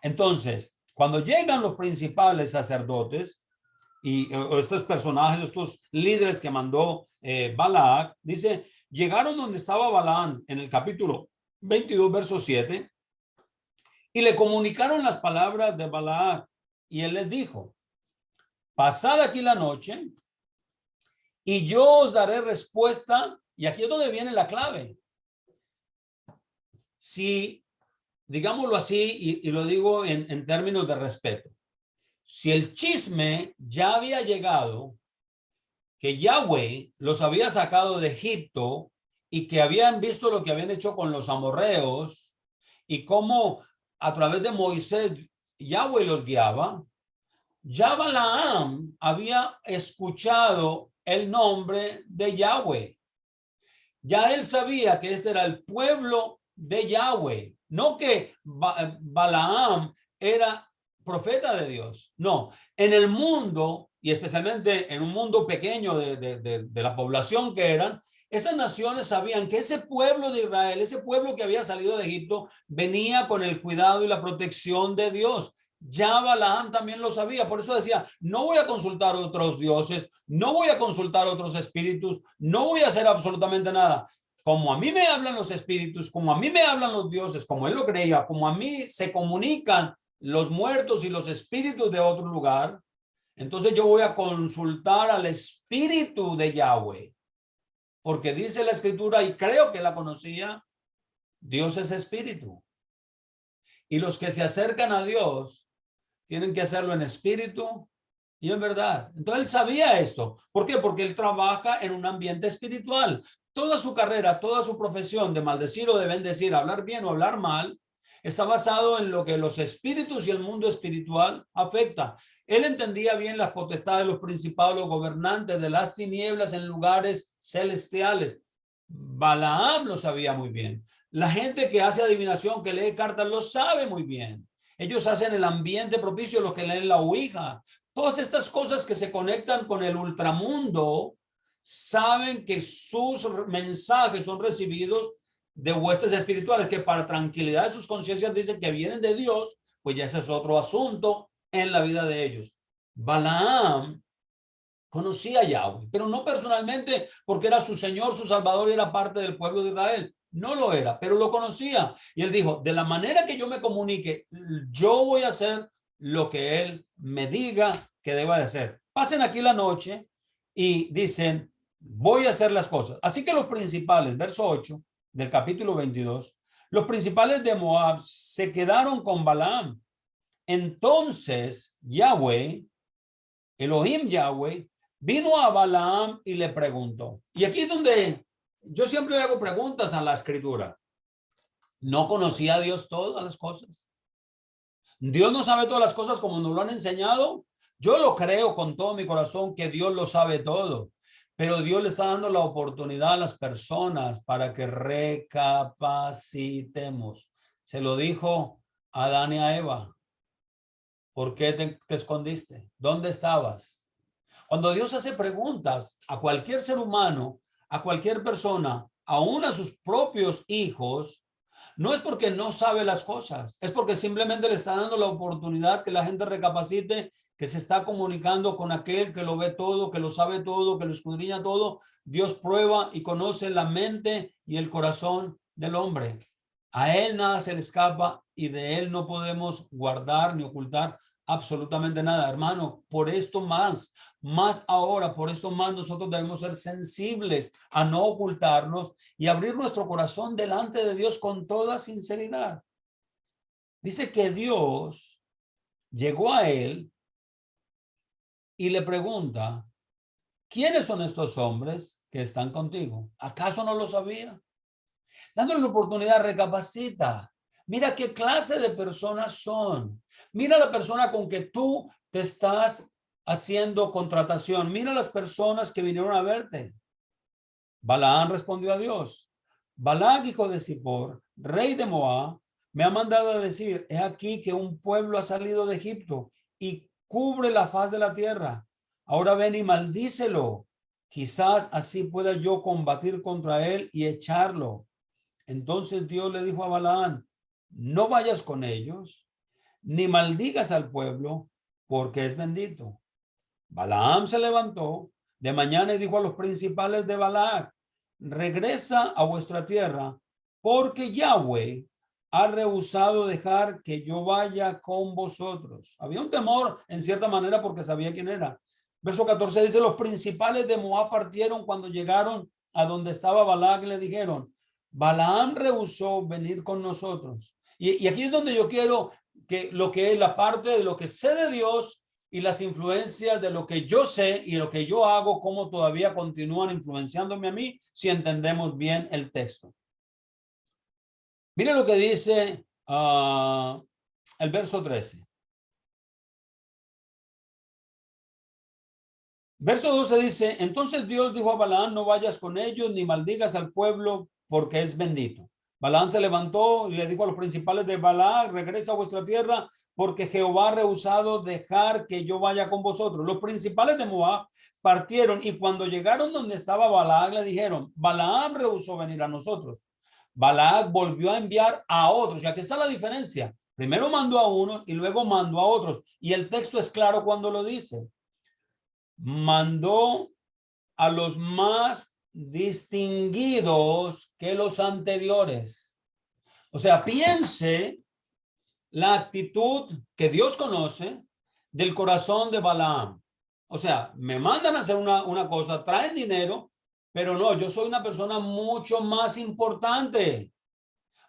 Entonces, cuando llegan los principales sacerdotes y estos personajes, estos líderes que mandó Balac, dice, llegaron donde estaba Balaam en el capítulo 22, verso 7, y le comunicaron las palabras de Balac, y él les dijo, pasad aquí la noche y yo os daré respuesta. Y aquí es donde viene la clave. Si, digámoslo así, y lo digo en términos de respeto, si el chisme ya había llegado, que Yahweh los había sacado de Egipto y que habían visto lo que habían hecho con los amorreos y cómo a través de Moisés Yahweh los guiaba, ya Balaam había escuchado el nombre de Yahweh. Ya él sabía que este era el pueblo de Yahweh, no que Balaam era profeta de Dios. No, en el mundo, y especialmente en un mundo pequeño de la población que eran, esas naciones sabían que ese pueblo de Israel, ese pueblo que había salido de Egipto, venía con el cuidado y la protección de Dios. Ya Balaam también lo sabía, por eso decía, no voy a consultar otros dioses, no voy a consultar otros espíritus, no voy a hacer absolutamente nada. Como a mí me hablan los espíritus, como a mí me hablan los dioses, como él lo creía, como a mí se comunican los muertos y los espíritus de otro lugar, entonces yo voy a consultar al espíritu de Yahweh, porque dice la escritura, y creo que la conocía, Dios es espíritu. Y los que se acercan a Dios tienen que hacerlo en espíritu y en verdad. Entonces él sabía esto. ¿Por qué? Porque él trabaja en un ambiente espiritual. Toda su carrera, toda su profesión de maldecir o de bendecir, hablar bien o hablar mal, está basado en lo que los espíritus y el mundo espiritual afecta. Él entendía bien las potestades, los principados, los gobernantes de las tinieblas en lugares celestiales. Balaam lo sabía muy bien. La gente que hace adivinación, que lee cartas, lo sabe muy bien. Ellos hacen el ambiente propicio, los que leen la Ouija. Todas estas cosas que se conectan con el ultramundo saben que sus mensajes son recibidos de huestes espirituales que para tranquilidad de sus conciencias dicen que vienen de Dios, pues ya ese es otro asunto en la vida de ellos. Balaam conocía a Yahweh, pero no personalmente porque era su Señor, su Salvador y era parte del pueblo de Israel. No lo era, pero lo conocía. Y él dijo, de la manera que yo me comunique, yo voy a hacer lo que él me diga que deba de hacer. Pasen aquí la noche y dicen, voy a hacer las cosas. Así que los principales, verso 8 del capítulo 22, los principales de Moab se quedaron con Balaam. Entonces Yahweh, Elohim Yahweh, vino a Balaam y le preguntó. Y aquí es donde yo siempre hago preguntas a la escritura. ¿No conocía a Dios todas las cosas? ¿Dios no sabe todas las cosas como nos lo han enseñado? Yo lo creo con todo mi corazón que Dios lo sabe todo, pero Dios le está dando la oportunidad a las personas para que recapacitemos. Se lo dijo a Adán y a Eva. ¿Por qué te escondiste? ¿Dónde estabas? Cuando Dios hace preguntas a cualquier ser humano, a cualquier persona, aún a sus propios hijos, no es porque no sabe las cosas, es porque simplemente le está dando la oportunidad que la gente recapacite, que se está comunicando con aquel que lo ve todo, que lo sabe todo, que lo escudriña todo. Dios prueba y conoce la mente y el corazón del hombre. A él nada se le escapa y de él no podemos guardar ni ocultar absolutamente nada, hermano. Por esto más ahora, por esto más nosotros debemos ser sensibles a no ocultarnos y abrir nuestro corazón delante de Dios con toda sinceridad. Dice que Dios llegó a él y le pregunta, ¿quiénes son estos hombres que están contigo? ¿Acaso no lo sabía? Dándole la oportunidad, recapacita. Mira qué clase de personas son. Mira la persona con que tú te estás haciendo contratación. Mira las personas que vinieron a verte. Balaam respondió a Dios: Balac, hijo de Zippor, rey de Moab, me ha mandado a decir: he aquí que un pueblo ha salido de Egipto y cubre la faz de la tierra. Ahora ven y maldícelo. Quizás así pueda yo combatir contra él y echarlo. Entonces Dios le dijo a Balaam: no vayas con ellos, ni maldigas al pueblo, porque es bendito. Balaam se levantó de mañana y dijo a los principales de Balac: regresa a vuestra tierra, porque Yahweh ha rehusado dejar que yo vaya con vosotros. Había un temor en cierta manera porque sabía quién era. Verso 14 dice: los principales de Moab partieron cuando llegaron a donde estaba Balac y le dijeron: Balaam rehusó venir con nosotros. Y aquí es donde yo quiero que lo que es la parte de lo que sé de Dios y las influencias de lo que yo sé y lo que yo hago, cómo todavía continúan influenciándome a mí, si entendemos bien el texto. Mire lo que dice el verso 13. Verso 12 dice: entonces Dios dijo a Balaam: no vayas con ellos ni maldigas al pueblo, porque es bendito. Balaam se levantó y le dijo a los principales de Balac: regresa a vuestra tierra, porque Jehová ha rehusado dejar que yo vaya con vosotros. Los principales de Moab partieron, y cuando llegaron donde estaba Balac, le dijeron: Balaam rehusó venir a nosotros. Balac volvió a enviar a otros. Y aquí está la diferencia. Primero mandó a unos y luego mandó a otros. Y el texto es claro cuando lo dice. Mandó a los más distinguidos que los anteriores. O sea, piense la actitud que Dios conoce del corazón de Balaam. O sea, me mandan a hacer una cosa, traen dinero, pero no, yo soy una persona mucho más importante.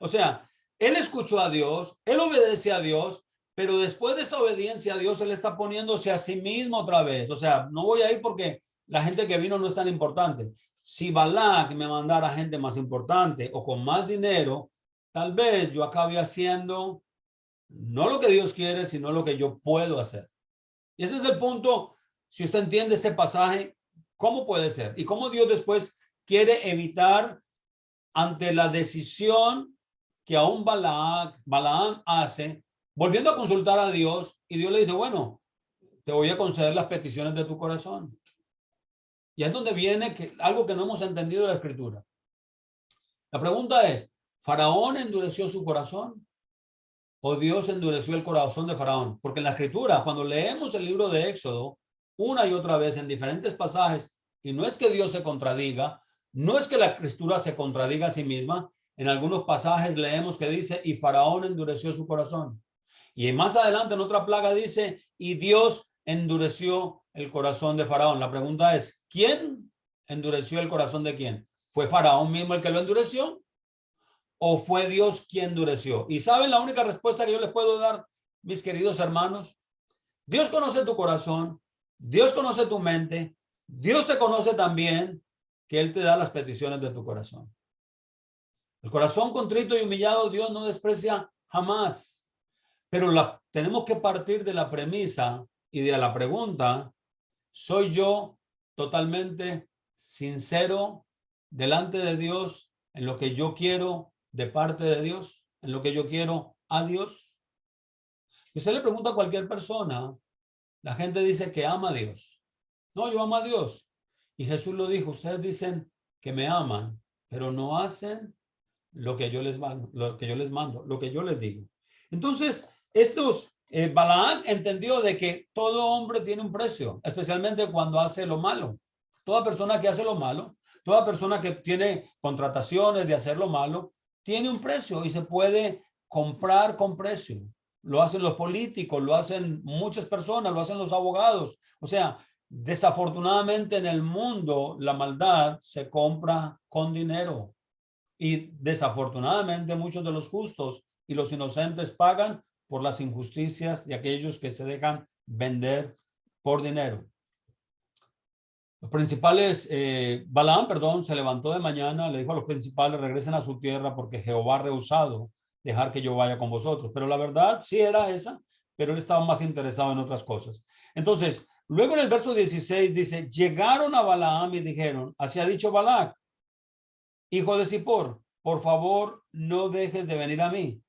O sea, él escuchó a Dios, él obedece a Dios, pero después de esta obediencia a Dios, él está poniéndose a sí mismo otra vez. O sea, no voy a ir porque la gente que vino no es tan importante. Si Balac me mandara gente más importante o con más dinero, tal vez yo acabe haciendo no lo que Dios quiere, sino lo que yo puedo hacer. Y ese es el punto. Si usted entiende este pasaje, ¿cómo puede ser? Y cómo Dios después quiere evitar ante la decisión que aún Balaam hace, volviendo a consultar a Dios, y Dios le dice: bueno, te voy a conceder las peticiones de tu corazón. Y es donde viene algo que no hemos entendido de la escritura. La pregunta es: ¿Faraón endureció su corazón o Dios endureció el corazón de Faraón? Porque en la escritura, cuando leemos el libro de Éxodo una y otra vez en diferentes pasajes, y no es que Dios se contradiga, no es que la escritura se contradiga a sí misma, en algunos pasajes leemos que dice: y Faraón endureció su corazón. Y más adelante en otra plaga dice: y Dios endureció el corazón de Faraón. La pregunta es: ¿quién endureció el corazón de quién? ¿Fue Faraón mismo el que lo endureció o fue Dios quien endureció? Y saben la única respuesta que yo les puedo dar, mis queridos hermanos: Dios conoce tu corazón, Dios conoce tu mente, Dios te conoce también, que Él te da las peticiones de tu corazón. El corazón contrito y humillado Dios no desprecia jamás, pero tenemos que partir de la premisa y de la pregunta: ¿soy yo totalmente sincero delante de Dios en lo que yo quiero de parte de Dios, en lo que yo quiero a Dios? Si usted le pregunta a cualquier persona, la gente dice que ama a Dios. No, yo amo a Dios. Y Jesús lo dijo: ustedes dicen que me aman, pero no hacen lo que yo les mando, lo que yo les digo. Entonces, Balaam entendió de que todo hombre tiene un precio, especialmente cuando hace lo malo. Toda persona que hace lo malo, toda persona que tiene contrataciones de hacer lo malo, tiene un precio y se puede comprar con precio. Lo hacen los políticos, lo hacen muchas personas, lo hacen los abogados. O sea, desafortunadamente en el mundo la maldad se compra con dinero. Y desafortunadamente muchos de los justos y los inocentes pagan por las injusticias de aquellos que se dejan vender por dinero. Los principales, Balaam, perdón, se levantó de mañana, le dijo a los principales, regresen a su tierra porque Jehová ha rehusado dejar que yo vaya con vosotros. Pero la verdad sí era esa, pero él estaba más interesado en otras cosas. Entonces, luego en el verso 16 dice, llegaron a Balaam y dijeron, así ha dicho Balac, hijo de Zippor, por favor, no dejes de venir a mí,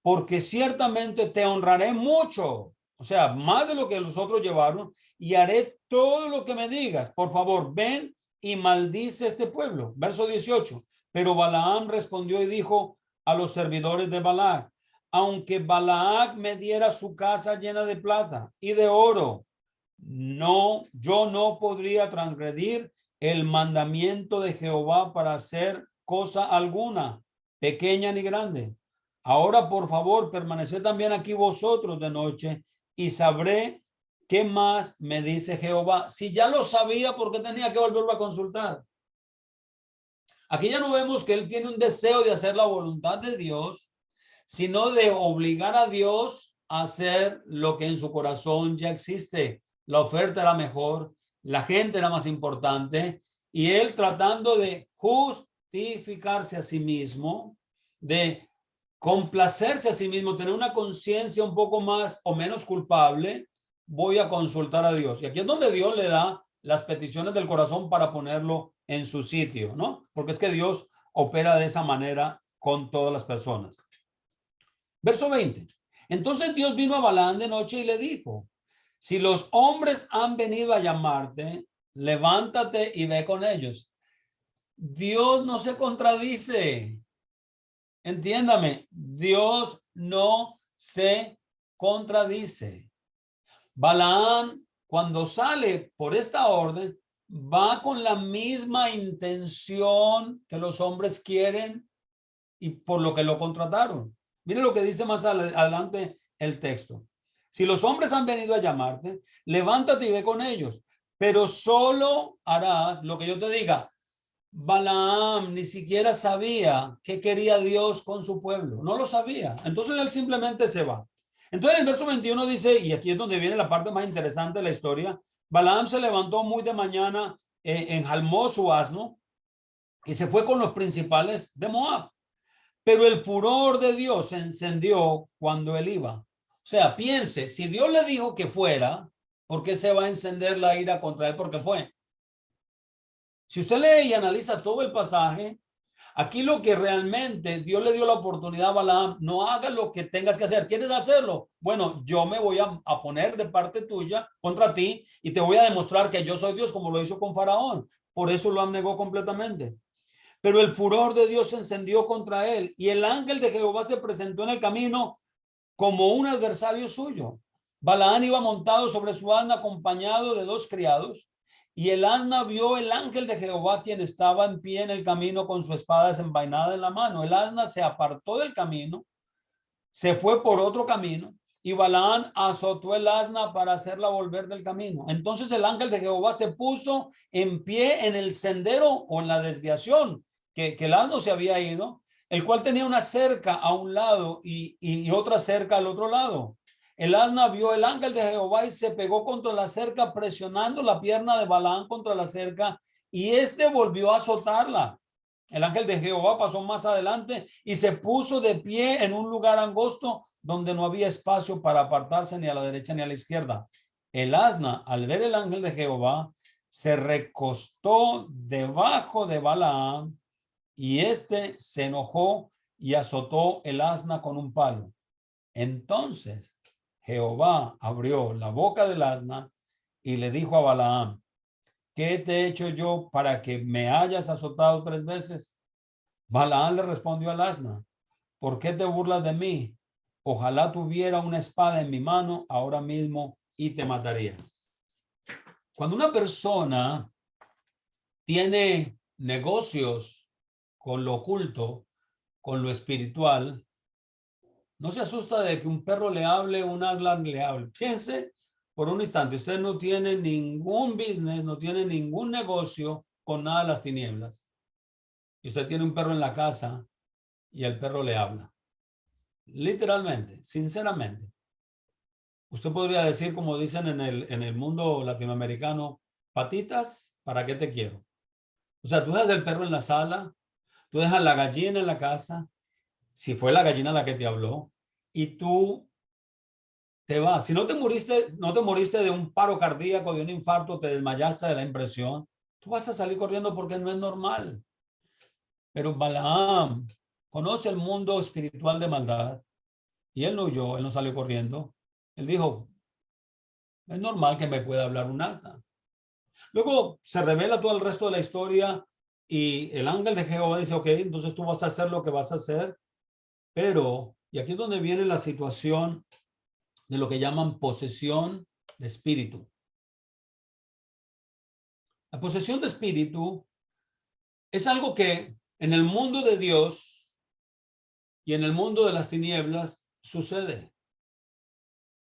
porque ciertamente te honraré mucho, o sea, más de lo que los otros llevaron, y haré todo lo que me digas. Por favor, ven y maldice este pueblo. Verso 18. Pero Balaam respondió y dijo a los servidores de Balac, aunque Balac me diera su casa llena de plata y de oro, no, yo no podría transgredir el mandamiento de Jehová para hacer cosa alguna, pequeña ni grande. Ahora, por favor, permaneced también aquí vosotros de noche y sabré qué más me dice Jehová. Si ya lo sabía, ¿por qué tenía que volverlo a consultar? Aquí ya no vemos que él tiene un deseo de hacer la voluntad de Dios, sino de obligar a Dios a hacer lo que en su corazón ya existe. La oferta era mejor, la gente era más importante, y él tratando de justificarse a sí mismo, de complacerse a sí mismo, tener una conciencia un poco más o menos culpable, voy a consultar a Dios. Y aquí es donde Dios le da las peticiones del corazón para ponerlo en su sitio, ¿no? Porque es que Dios opera de esa manera con todas las personas. Verso 20. Entonces Dios vino a Balaam de noche y le dijo, si los hombres han venido a llamarte, levántate y ve con ellos. Dios no se contradice. Entiéndame, Dios no se contradice. Balaam, cuando sale por esta orden, va con la misma intención que los hombres quieren y por lo que lo contrataron. Mire lo que dice más adelante el texto. Si los hombres han venido a llamarte, levántate y ve con ellos, pero solo harás lo que yo te diga. Balaam ni siquiera sabía qué quería Dios con su pueblo, no lo sabía. Entonces él simplemente se va. Entonces el verso 21 dice, y aquí es donde viene la parte más interesante de la historia, Balaam se levantó muy de mañana, enjalmó su asno y se fue con los principales de Moab. Pero el furor de Dios se encendió cuando él iba. O sea, piense, si Dios le dijo que fuera, ¿por qué se va a encender la ira contra él? Porque fue. Si usted lee y analiza todo el pasaje, aquí lo que realmente Dios le dio la oportunidad a Balaam, no haga lo que tengas que hacer. ¿Quieres hacerlo? Bueno, yo me voy a poner de parte tuya contra ti y te voy a demostrar que yo soy Dios, como lo hizo con Faraón. Por eso lo negó completamente. Pero el furor de Dios se encendió contra él y el ángel de Jehová se presentó en el camino como un adversario suyo. Balaam iba montado sobre su asna acompañado de 2 criados y el asna vio el ángel de Jehová quien estaba en pie en el camino con su espada desenvainada en la mano. El asna se apartó del camino, se fue por otro camino y Balaam azotó el asna para hacerla volver del camino. Entonces el ángel de Jehová se puso en pie en el sendero o en la desviación que el asno se había ido, el cual tenía una cerca a un lado y otra cerca al otro lado. El asna vio el ángel de Jehová y se pegó contra la cerca, presionando la pierna de Balaam contra la cerca, y este volvió a azotarla. El ángel de Jehová pasó más adelante y se puso de pie en un lugar angosto donde no había espacio para apartarse ni a la derecha ni a la izquierda. El asna, al ver el ángel de Jehová, se recostó debajo de Balaam y éste se enojó y azotó el asna con un palo. Entonces Jehová abrió la boca del asna y le dijo a Balaam, ¿qué te he hecho yo para que me hayas azotado 3 veces? Balaam le respondió al asna, ¿por qué te burlas de mí? Ojalá tuviera una espada en mi mano ahora mismo y te mataría. Cuando una persona tiene negocios con lo oculto, con lo espiritual, no se asusta de que un perro le hable, un asna le hable. Piense por un instante, usted no tiene ningún business, no tiene ningún negocio con nada de las tinieblas. Y usted tiene un perro en la casa y el perro le habla. Literalmente, sinceramente. Usted podría decir, como dicen en el mundo latinoamericano, patitas ¿para qué te quiero? O sea, tú dejas el perro en la sala, tú dejas la gallina en la casa, si fue la gallina la que te habló, y tú te vas. Si no te moriste de un paro cardíaco, de un infarto, te desmayaste de la impresión, tú vas a salir corriendo porque no es normal. Pero Balaam conoce el mundo espiritual de maldad y él no huyó, él no salió corriendo. Él dijo, es normal que me pueda hablar un asna. Luego se revela todo el resto de la historia y el ángel de Jehová dice, ok, entonces tú vas a hacer lo que vas a hacer, pero, y aquí es donde viene la situación de lo que llaman posesión de espíritu. La posesión de espíritu es algo que en el mundo de Dios y en el mundo de las tinieblas sucede.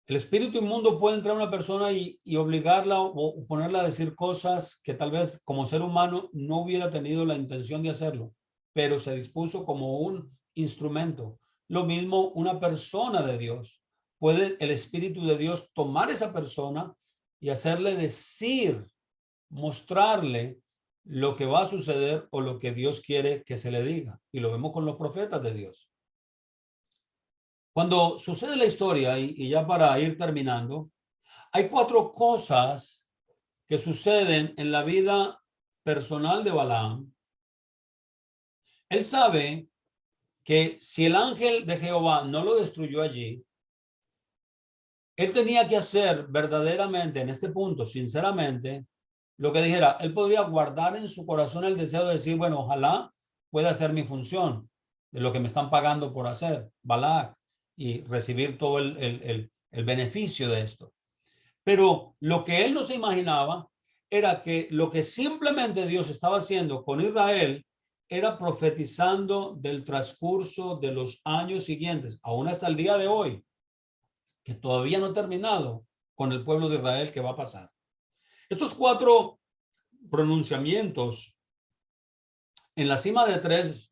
El espíritu inmundo puede entrar a una persona y obligarla o ponerla a decir cosas que tal vez como ser humano no hubiera tenido la intención de hacerlo, pero se dispuso como un instrumento. Lo mismo una persona de Dios. Puede el espíritu de Dios tomar esa persona y hacerle decir, mostrarle lo que va a suceder o lo que Dios quiere que se le diga. Y lo vemos con los profetas de Dios. Cuando sucede la historia, y ya para ir terminando, hay 4 cosas que suceden en la vida personal de Balaam. Él sabe que si el ángel de Jehová no lo destruyó allí, él tenía que hacer verdaderamente en este punto, sinceramente, lo que dijera. Él podría guardar en su corazón el deseo de decir, bueno, ojalá pueda hacer mi función de lo que me están pagando por hacer, Balac, y recibir todo el beneficio de esto. Pero lo que él no se imaginaba era que lo que simplemente Dios estaba haciendo con Israel era profetizando del transcurso de los años siguientes, aún hasta el día de hoy, que todavía no ha terminado con el pueblo de Israel que va a pasar. Estos 4 pronunciamientos en la cima de 3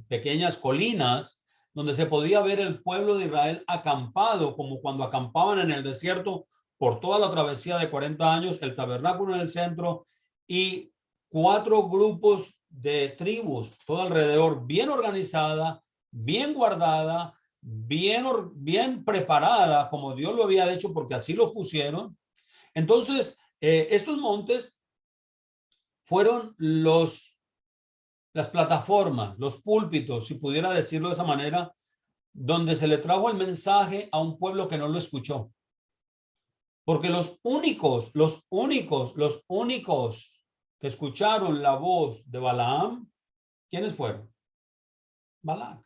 pequeñas colinas donde se podía ver el pueblo de Israel acampado, como cuando acampaban en el desierto por toda la travesía de 40 años, el tabernáculo en el centro y 4 grupos de tribus, todo alrededor, bien organizada, bien guardada, bien preparada, como Dios lo había hecho, porque así lo pusieron. Entonces, estos montes fueron las plataformas, los púlpitos, si pudiera decirlo de esa manera, donde se le trajo el mensaje a un pueblo que no lo escuchó. Porque los únicos que escucharon la voz de Balaam, ¿quiénes fueron? Balac.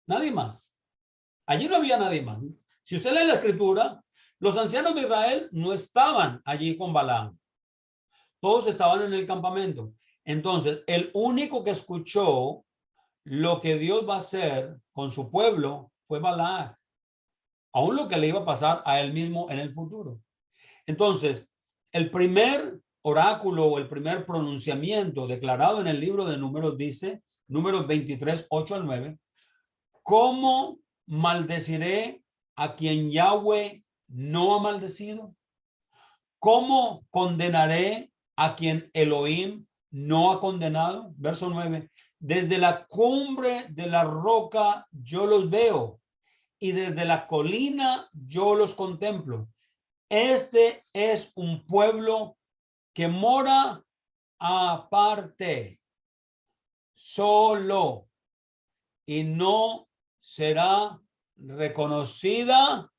Nadie más. Allí no había nadie más. Si usted lee la escritura, los ancianos de Israel no estaban allí con Balaam. Todos estaban en el campamento. Entonces, el único que escuchó lo que Dios va a hacer con su pueblo fue Balac, aún lo que le iba a pasar a él mismo en el futuro. Entonces, el primer oráculo o el primer pronunciamiento declarado en el libro de Números dice, Números 23, 8 al 9, ¿cómo maldeciré a quien Yahweh no ha maldecido? ¿Cómo condenaré a quien Elohim no ha condenado? Verso 9. Desde la cumbre de la roca yo los veo y desde la colina yo los contemplo. Este es un pueblo que mora aparte, solo, y no será reconocida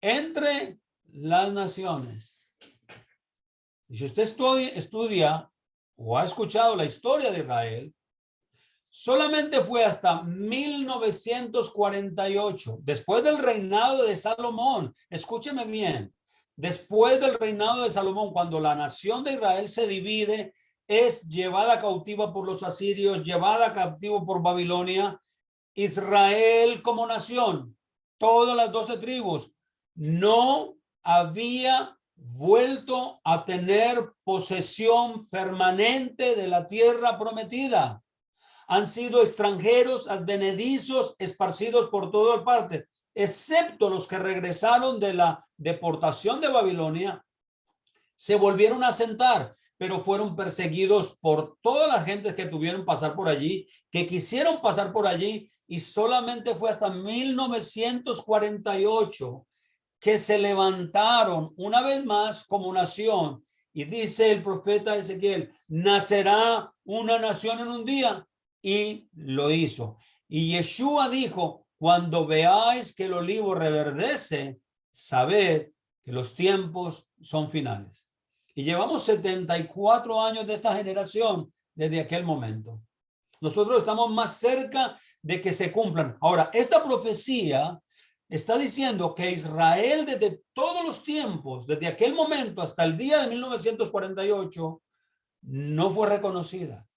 entre las naciones. Y si usted estudia o ha escuchado la historia de Israel, solamente fue hasta 1948, después del reinado de Salomón. Escúcheme bien, después del reinado de Salomón, cuando la nación de Israel se divide, es llevada cautiva por los asirios, llevada cautivo por Babilonia. Israel como nación, todas las 12 tribus, no había vuelto a tener posesión permanente de la tierra prometida. Han sido extranjeros, advenedizos, esparcidos por toda parte, excepto los que regresaron de la deportación de Babilonia se volvieron a sentar, pero fueron perseguidos por todas las gentes que tuvieron pasar por allí, que quisieron pasar por allí, y solamente fue hasta 1948 que se levantaron una vez más como nación. Y dice el profeta Ezequiel, nacerá una nación en un día, y lo hizo. Y Yeshua dijo, cuando veáis que el olivo reverdece, sabed que los tiempos son finales. Y llevamos 74 años de esta generación desde aquel momento. Nosotros estamos más cerca de que se cumplan. Ahora, esta profecía está diciendo que Israel desde todos los tiempos, desde aquel momento hasta el día de 1948, no fue reconocida.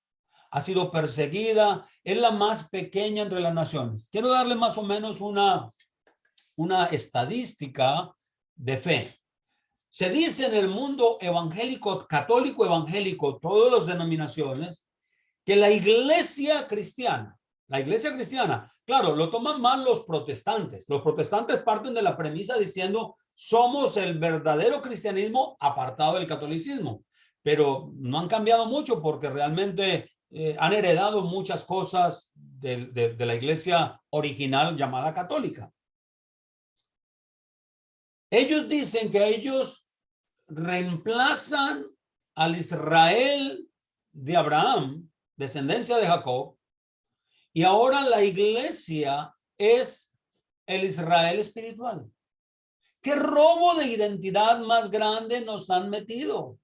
Ha sido perseguida, es la más pequeña entre las naciones. Quiero darle más o menos una estadística de fe. Se dice en el mundo evangélico, católico evangélico, todas las denominaciones, que la iglesia cristiana, claro, lo toman mal los protestantes. Los protestantes parten de la premisa diciendo, somos el verdadero cristianismo apartado del catolicismo, pero no han cambiado mucho porque realmente han heredado muchas cosas de la iglesia original llamada católica. Ellos dicen que ellos reemplazan al Israel de Abraham, descendencia de Jacob, y ahora la iglesia es el Israel espiritual. ¿Qué robo de identidad más grande nos han metido?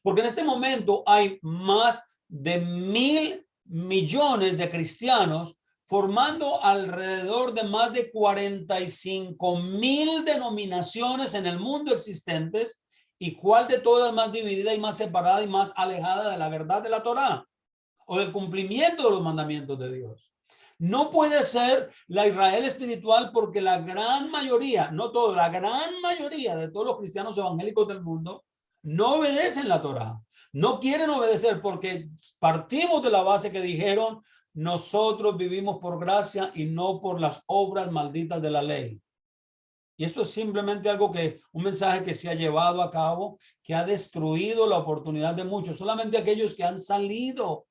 Porque en este momento hay más de 1.000 millones de cristianos formando alrededor de más de 45.000 denominaciones en el mundo existentes, y cuál de todas más dividida y más separada y más alejada de la verdad de la Torá o del cumplimiento de los mandamientos de Dios. No puede ser la Israel espiritual, porque la gran mayoría, no todo, la gran mayoría de todos los cristianos evangélicos del mundo no obedecen la Torá, no quieren obedecer, porque partimos de la base que dijeron, nosotros vivimos por gracia y no por las obras malditas de la ley. Y esto es simplemente un mensaje que se ha llevado a cabo, que ha destruido la oportunidad de muchos. Solamente aquellos que han salido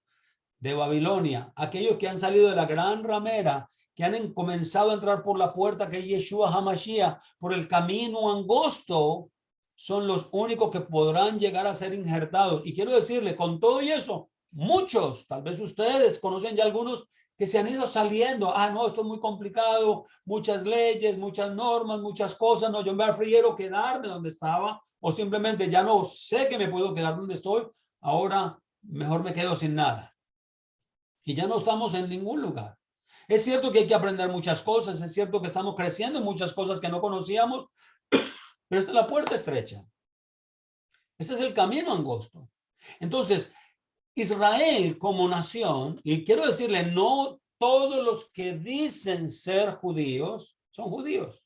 de Babilonia, aquellos que han salido de la gran ramera, que han comenzado a entrar por la puerta que es Yeshua HaMashiach, por el camino angosto, son los únicos que podrán llegar a ser injertados. Y quiero decirle, con todo y eso, muchos, tal vez ustedes conocen ya algunos que se han ido saliendo. No, esto es muy complicado, muchas leyes, muchas normas, muchas cosas. No, yo me prefiero quedarme donde estaba, o simplemente ya no sé que me puedo quedar donde estoy. Ahora mejor me quedo sin nada. Y ya no estamos en ningún lugar. Es cierto que hay que aprender muchas cosas, es cierto que estamos creciendo en muchas cosas que no conocíamos, pero esta es la puerta estrecha. Ese es el camino angosto. Entonces, Israel como nación, y quiero decirle, no todos los que dicen ser judíos son judíos.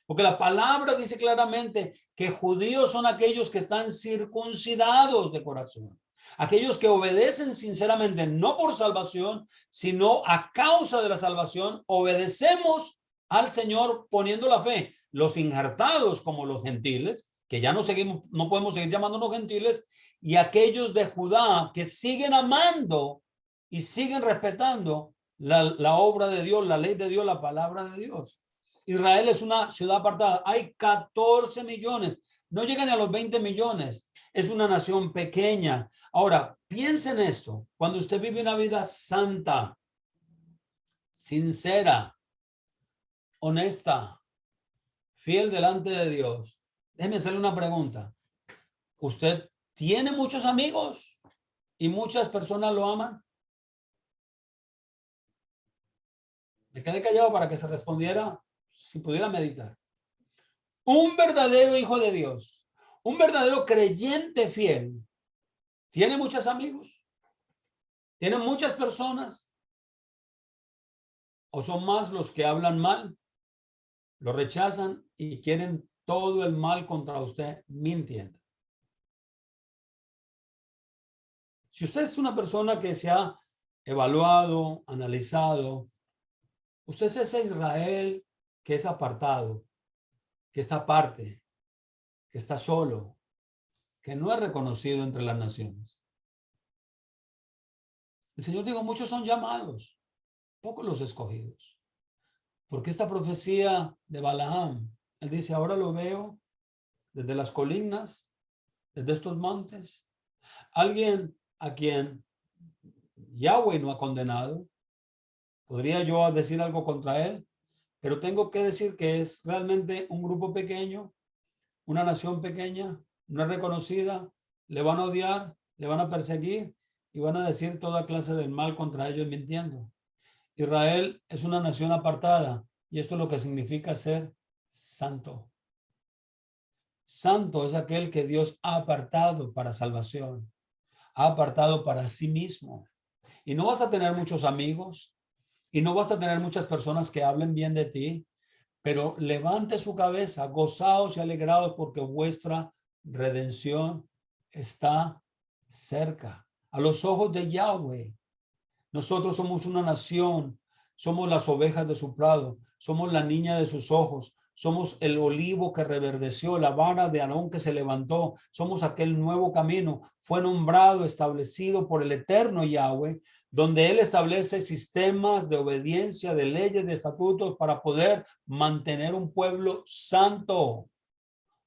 Porque la palabra dice claramente que judíos son aquellos que están circuncidados de corazón. Aquellos que obedecen sinceramente, no por salvación, sino a causa de la salvación, obedecemos al Señor poniendo la fe. Los injertados como los gentiles, que ya no podemos seguir llamándonos gentiles, y aquellos de Judá que siguen amando y siguen respetando la obra de Dios, la ley de Dios, la palabra de Dios. Israel es una ciudad apartada. Hay 14 millones. No llegan a los 20 millones. Es una nación pequeña. Ahora, piensen esto. Cuando usted vive una vida santa, sincera, honesta, fiel delante de Dios, déjeme hacerle una pregunta. ¿Usted tiene muchos amigos y muchas personas lo aman? Me quedé callado para que se respondiera, si pudiera meditar. Un verdadero hijo de Dios, un verdadero creyente fiel, ¿tiene muchos amigos? ¿Tiene muchas personas? ¿O son más los que hablan mal, lo rechazan y quieren todo el mal contra usted mintiendo? Si usted es una persona que se ha evaluado, analizado, usted es ese Israel que es apartado, que está aparte, que está solo, que no es reconocido entre las naciones. El Señor dijo, muchos son llamados, pocos los escogidos. Porque esta profecía de Balaam, él dice, ahora lo veo desde las colinas, desde estos montes. Alguien a quien Yahweh no ha condenado. Podría yo decir algo contra él, pero tengo que decir que es realmente un grupo pequeño, una nación pequeña, no es reconocida, le van a odiar, le van a perseguir y van a decir toda clase del mal contra ellos mintiendo. Israel es una nación apartada y esto es lo que significa ser santo. Santo es aquel que Dios ha apartado para salvación, ha apartado para sí mismo. Y no vas a tener muchos amigos y no vas a tener muchas personas que hablen bien de ti, pero levante su cabeza, gozaos y alegrados porque vuestra redención está cerca. A los ojos de Yahweh, nosotros somos una nación, somos las ovejas de su prado, somos la niña de sus ojos, somos el olivo que reverdeció, la vara de Aarón que se levantó, somos aquel nuevo camino, fue nombrado, establecido por el eterno Yahweh, donde él establece sistemas de obediencia, de leyes, de estatutos para poder mantener un pueblo santo.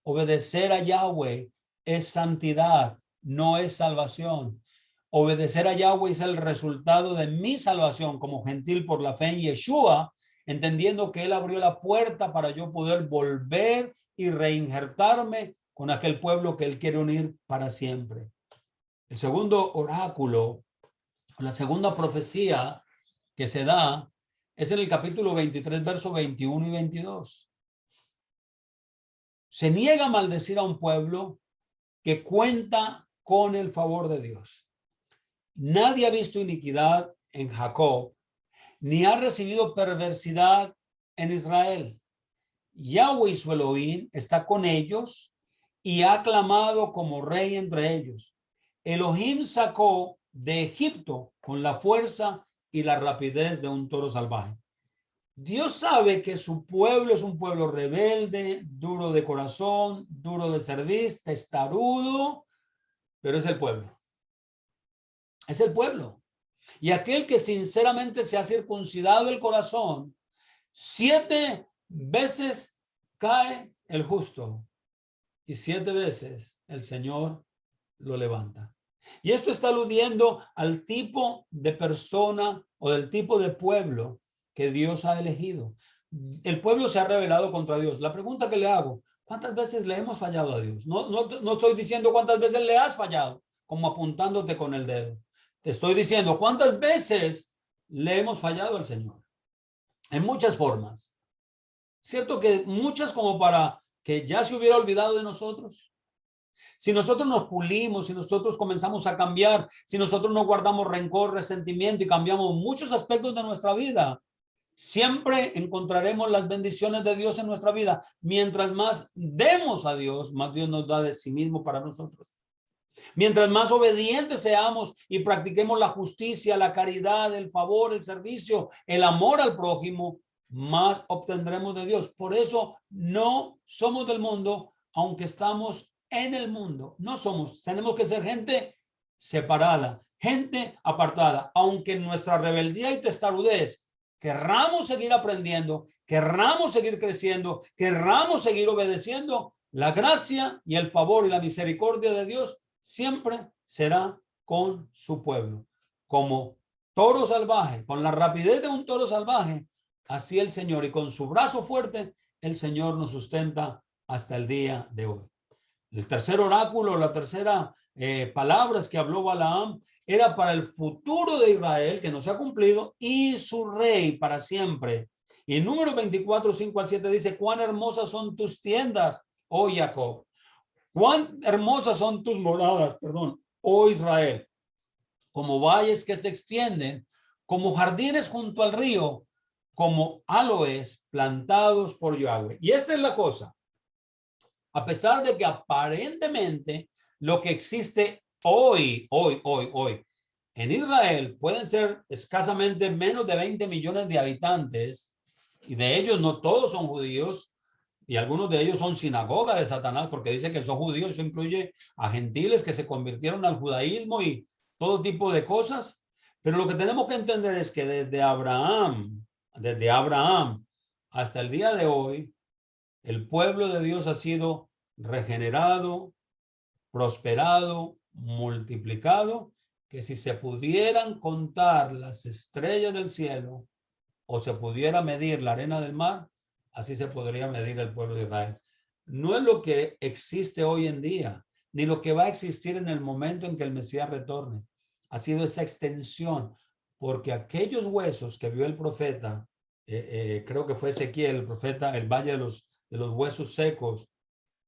Obedecer a Yahweh es santidad, no es salvación. Obedecer a Yahweh es el resultado de mi salvación como gentil por la fe en Yeshua, entendiendo que él abrió la puerta para yo poder volver y reinjertarme con aquel pueblo que él quiere unir para siempre. El segundo oráculo, la segunda profecía que se da es en el capítulo 23, versos 21 y 22. Se niega a maldecir a un pueblo que cuenta con el favor de Dios. Nadie ha visto iniquidad en Jacob, ni ha recibido perversidad en Israel. Yahweh su Elohim está con ellos y ha clamado como rey entre ellos. Elohim sacó de Egipto con la fuerza y la rapidez de un toro salvaje. Dios sabe que su pueblo es un pueblo rebelde, duro de corazón, duro de cerviz, testarudo, pero es el pueblo. Es el pueblo. Y aquel que sinceramente se ha circuncidado el corazón, 7 veces cae el justo y 7 veces el Señor lo levanta. Y esto está aludiendo al tipo de persona o del tipo de pueblo que Dios ha elegido. El pueblo se ha rebelado contra Dios. La pregunta que le hago, ¿cuántas veces le hemos fallado a Dios? No estoy diciendo cuántas veces le has fallado, como apuntándote con el dedo. Te estoy diciendo cuántas veces le hemos fallado al Señor. En muchas formas. Cierto que muchas como para que ya se hubiera olvidado de nosotros. Si nosotros nos pulimos, si nosotros comenzamos a cambiar, si nosotros no guardamos rencor, resentimiento y cambiamos muchos aspectos de nuestra vida, siempre encontraremos las bendiciones de Dios en nuestra vida. Mientras más demos a Dios, más Dios nos da de sí mismo para nosotros. Mientras más obedientes seamos y practiquemos la justicia, la caridad, el favor, el servicio, el amor al prójimo, más obtendremos de Dios. Por eso no somos del mundo, aunque estamos en el mundo. No somos. Tenemos que ser gente separada, gente apartada. Aunque en nuestra rebeldía y testarudez querramos seguir aprendiendo, querramos seguir creciendo, querramos seguir obedeciendo, la gracia y el favor y la misericordia de Dios siempre será con su pueblo. Como toro salvaje, con la rapidez de un toro salvaje, así el Señor, y con su brazo fuerte, el Señor nos sustenta hasta el día de hoy. El tercer oráculo, la tercera palabras que habló Balaam, era para el futuro de Israel, que no se ha cumplido, y su rey para siempre. Y en Números 24, 5 al 7 dice, cuán hermosas son tus tiendas, oh Jacob. Cuán hermosas son tus moradas, oh Israel, como valles que se extienden, como jardines junto al río, como aloes plantados por Yahweh. Y esta es la cosa. A pesar de que aparentemente lo que existe hoy en Israel pueden ser escasamente menos de 20 millones de habitantes, y de ellos no todos son judíos. y algunos de ellos son sinagoga de Satanás, porque dice que son judíos, eso incluye a gentiles que se convirtieron al judaísmo y todo tipo de cosas. Pero lo que tenemos que entender es que desde Abraham hasta el día de hoy, el pueblo de Dios ha sido regenerado, prosperado, multiplicado, que si se pudieran contar las estrellas del cielo o se pudiera medir la arena del mar, así se podría medir el pueblo de Israel. No es lo que existe hoy en día, ni lo que va a existir en el momento en que el Mesías retorne. Ha sido esa extensión, porque aquellos huesos que vio el profeta, creo que fue Ezequiel, el profeta, el valle de los huesos secos,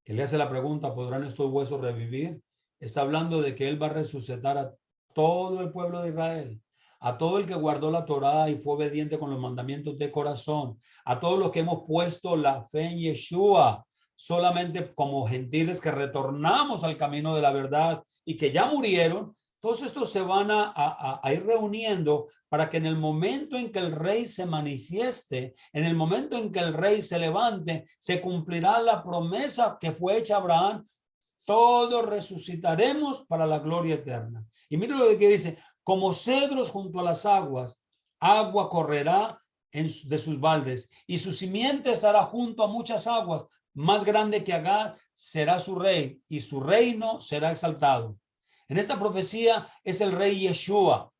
que le hace la pregunta, ¿podrán estos huesos revivir? Está hablando de que él va a resucitar a todo el pueblo de Israel, a todo el que guardó la Torá y fue obediente con los mandamientos de corazón, a todos los que hemos puesto la fe en Yeshua, solamente como gentiles que retornamos al camino de la verdad y que ya murieron. Todos estos se van a ir reuniendo para que en el momento en que el rey se manifieste, en el momento en que el rey se levante, se cumplirá la promesa que fue hecha a Abraham. Todos resucitaremos para la gloria eterna. Y mire lo que dice, como cedros junto a las aguas, agua correrá de sus baldes y su simiente estará junto a muchas aguas. Más grande que Agar será su rey y su reino será exaltado. En esta profecía es el rey Yeshua.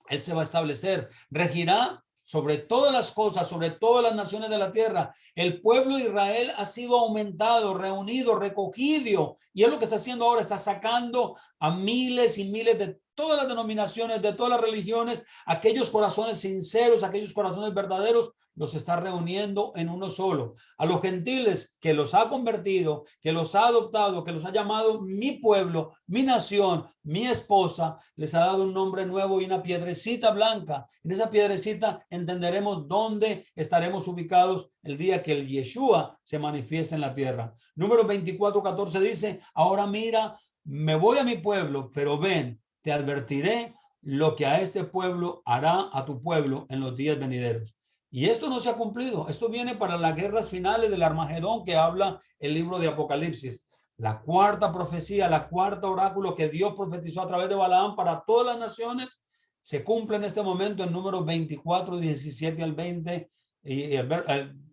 Él se va a establecer, regirá sobre todas las cosas, sobre todas las naciones de la tierra. El pueblo de Israel ha sido aumentado, reunido, recogido. Y es lo que está haciendo ahora, está sacando a miles y miles de todas las denominaciones, de todas las religiones, aquellos corazones sinceros, aquellos corazones verdaderos, los está reuniendo en uno solo. A los gentiles que los ha convertido, que los ha adoptado, que los ha llamado mi pueblo, mi nación, mi esposa, les ha dado un nombre nuevo y una piedrecita blanca. En esa piedrecita entenderemos dónde estaremos ubicados el día que el Yeshua se manifieste en la tierra. Número 24:14 dice, ahora mira, me voy a mi pueblo, pero ven, te advertiré lo que a este pueblo hará a tu pueblo en los días venideros. Y esto no se ha cumplido. Esto viene para las guerras finales del Armagedón que habla el libro de Apocalipsis. La cuarta profecía, la cuarta oráculo que Dios profetizó a través de Balaam para todas las naciones, se cumple en este momento en números 24, 17 al 20, y el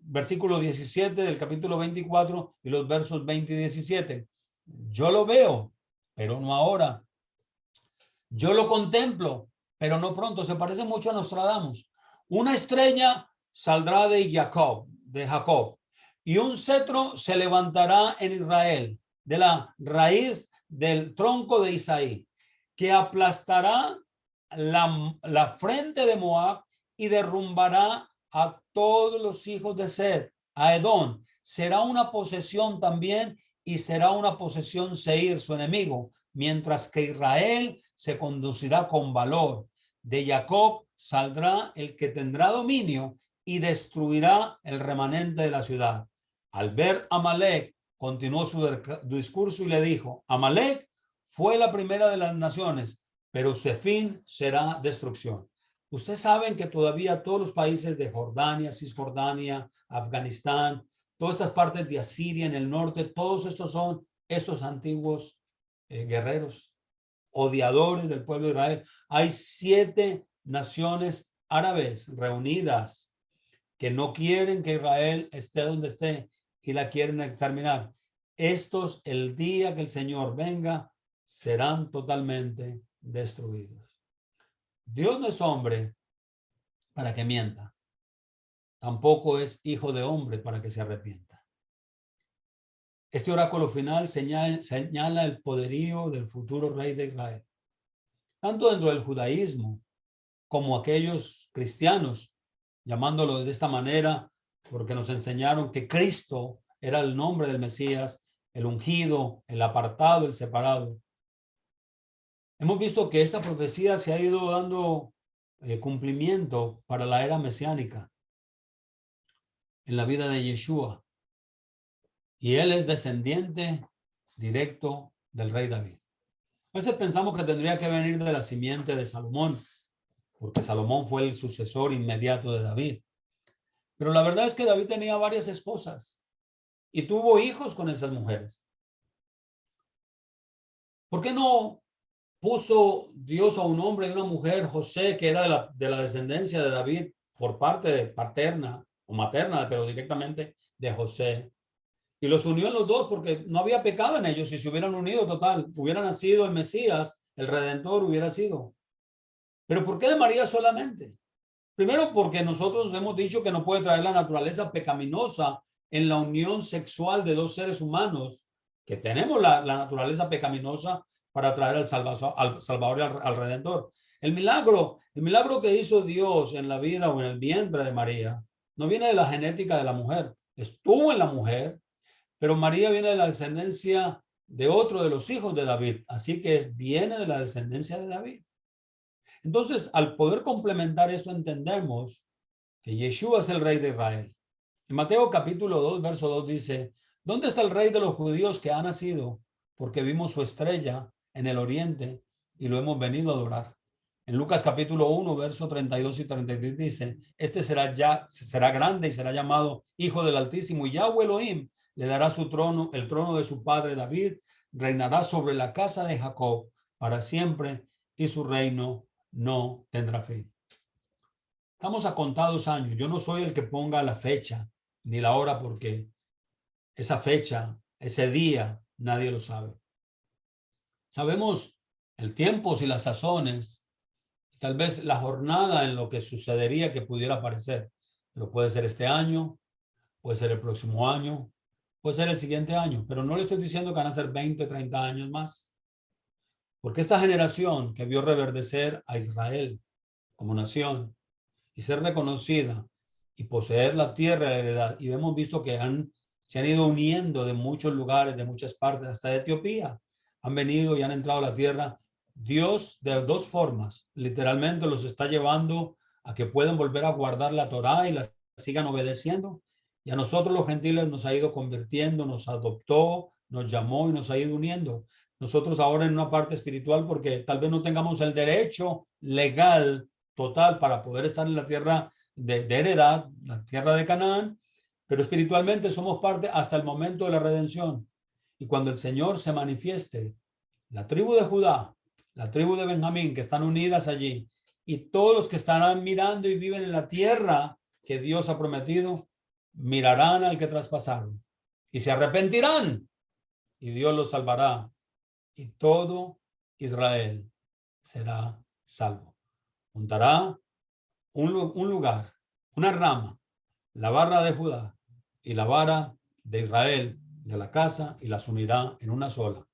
versículo 17 del capítulo 24 y los versos 20 y 17. Yo lo veo, pero no ahora. Yo lo contemplo, pero no pronto. Se parece mucho a Nostradamus. Una estrella saldrá de Jacob, y un cetro se levantará en Israel, de la raíz del tronco de Isaí, que aplastará la frente de Moab y derrumbará a todos los hijos de Sed, a Edom. Será una posesión también, y será una posesión Seir, su enemigo, mientras que Israel se conducirá con valor. De Jacob saldrá el que tendrá dominio y destruirá el remanente de la ciudad. Al ver a Amalek, continuó su discurso y le dijo, Amalek fue la primera de las naciones, pero su fin será destrucción. Ustedes saben que todavía todos los países de Jordania, Cisjordania, Afganistán, todas estas partes de Asiria en el norte, todos estos son estos antiguos guerreros, odiadores del pueblo de Israel. Hay 7 naciones árabes reunidas que no quieren que Israel esté donde esté y la quieren exterminar. Estos, el día que el Señor venga, serán totalmente destruidos. Dios no es hombre para que mienta. Tampoco es hijo de hombre para que se arrepienta. Este oráculo final señala el poderío del futuro rey de Israel. Tanto dentro del judaísmo como aquellos cristianos, llamándolo de esta manera, porque nos enseñaron que Cristo era el nombre del Mesías, el ungido, el apartado, el separado. Hemos visto que esta profecía se ha ido dando cumplimiento para la era mesiánica en la vida de Yeshua. Y él es descendiente directo del rey David. A veces pensamos que tendría que venir de la simiente de Salomón, porque Salomón fue el sucesor inmediato de David. Pero la verdad es que David tenía varias esposas. y tuvo hijos con esas mujeres. ¿Por qué no puso Dios a un hombre y una mujer, José, que era de la descendencia de David por parte paterna o materna, pero directamente de José? Y los unió en los dos porque no había pecado en ellos. Si se hubieran unido, total, hubiera nacido el Mesías, el Redentor hubiera sido. Pero ¿por qué de María solamente? Primero, porque nosotros hemos dicho que no puede traer la naturaleza pecaminosa en la unión sexual de dos seres humanos, que tenemos la naturaleza pecaminosa para traer al Salvador y al Redentor. El milagro que hizo Dios en la vida o en el vientre de María no viene de la genética de la mujer. Estuvo en la mujer, pero María viene de la descendencia de otro de los hijos de David. Así que viene de la descendencia de David. Entonces, al poder complementar esto, entendemos que Yeshua es el rey de Israel. En Mateo capítulo 2, verso 2 dice, ¿dónde está el rey de los judíos que ha nacido? Porque vimos su estrella en el oriente y lo hemos venido a adorar. En Lucas capítulo 1, verso 32 y 33 dice, este será grande y será llamado Hijo del Altísimo, y Yahweh Elohim le dará su trono, el trono de su padre David, reinará sobre la casa de Jacob para siempre, y su reino no tendrá fin. Estamos a contados años. Yo no soy el que ponga la fecha ni la hora, porque esa fecha, ese día, nadie lo sabe. Sabemos el tiempo y las sazones, tal vez la jornada en lo que sucedería que pudiera aparecer, pero puede ser este año, puede ser el próximo año, puede ser el siguiente año, pero no le estoy diciendo que van a ser 20, 30 años más. Porque esta generación que vio reverdecer a Israel como nación y ser reconocida y poseer la tierra de la heredad, y hemos visto que se han ido uniendo de muchos lugares, de muchas partes, hasta de Etiopía, han venido y han entrado a la tierra. Dios de dos formas, literalmente los está llevando a que puedan volver a guardar la Torá y la sigan obedeciendo. Y a nosotros los gentiles nos ha ido convirtiendo, nos adoptó, nos llamó y nos ha ido uniendo. Nosotros ahora en una parte espiritual, porque tal vez no tengamos el derecho legal total para poder estar en la tierra de heredad, la tierra de Canaán, pero espiritualmente somos parte hasta el momento de la redención. Y cuando el Señor se manifieste, la tribu de Judá, la tribu de Benjamín, que están unidas allí, y todos los que estarán mirando y viven en la tierra que Dios ha prometido, mirarán al que traspasaron y se arrepentirán, y Dios los salvará, y todo Israel será salvo. Juntará un lugar, una rama, la vara de Judá y la vara de Israel de la casa, y las unirá en una sola.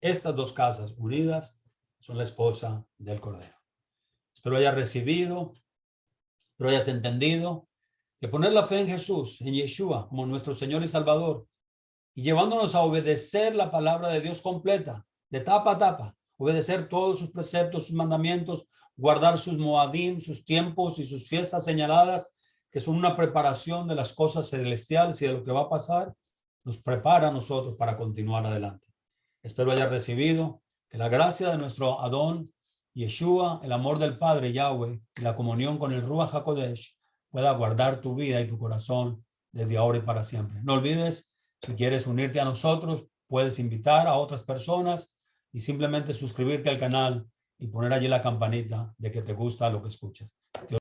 Estas dos casas unidas son la esposa del Cordero. Espero hayas recibido, espero hayas entendido que poner la fe en Jesús, en Yeshua, como nuestro Señor y Salvador, y llevándonos a obedecer la palabra de Dios completa, de tapa a tapa, obedecer todos sus preceptos, sus mandamientos, guardar sus moadim, sus tiempos y sus fiestas señaladas, que son una preparación de las cosas celestiales y de lo que va a pasar, nos prepara a nosotros para continuar adelante. Espero hayas recibido que la gracia de nuestro Adón, Yeshua, el amor del Padre Yahweh y la comunión con el Ruach HaKodesh pueda guardar tu vida y tu corazón desde ahora y para siempre. No olvides, si quieres unirte a nosotros, puedes invitar a otras personas y simplemente suscribirte al canal y poner allí la campanita de que te gusta lo que escuchas. Dios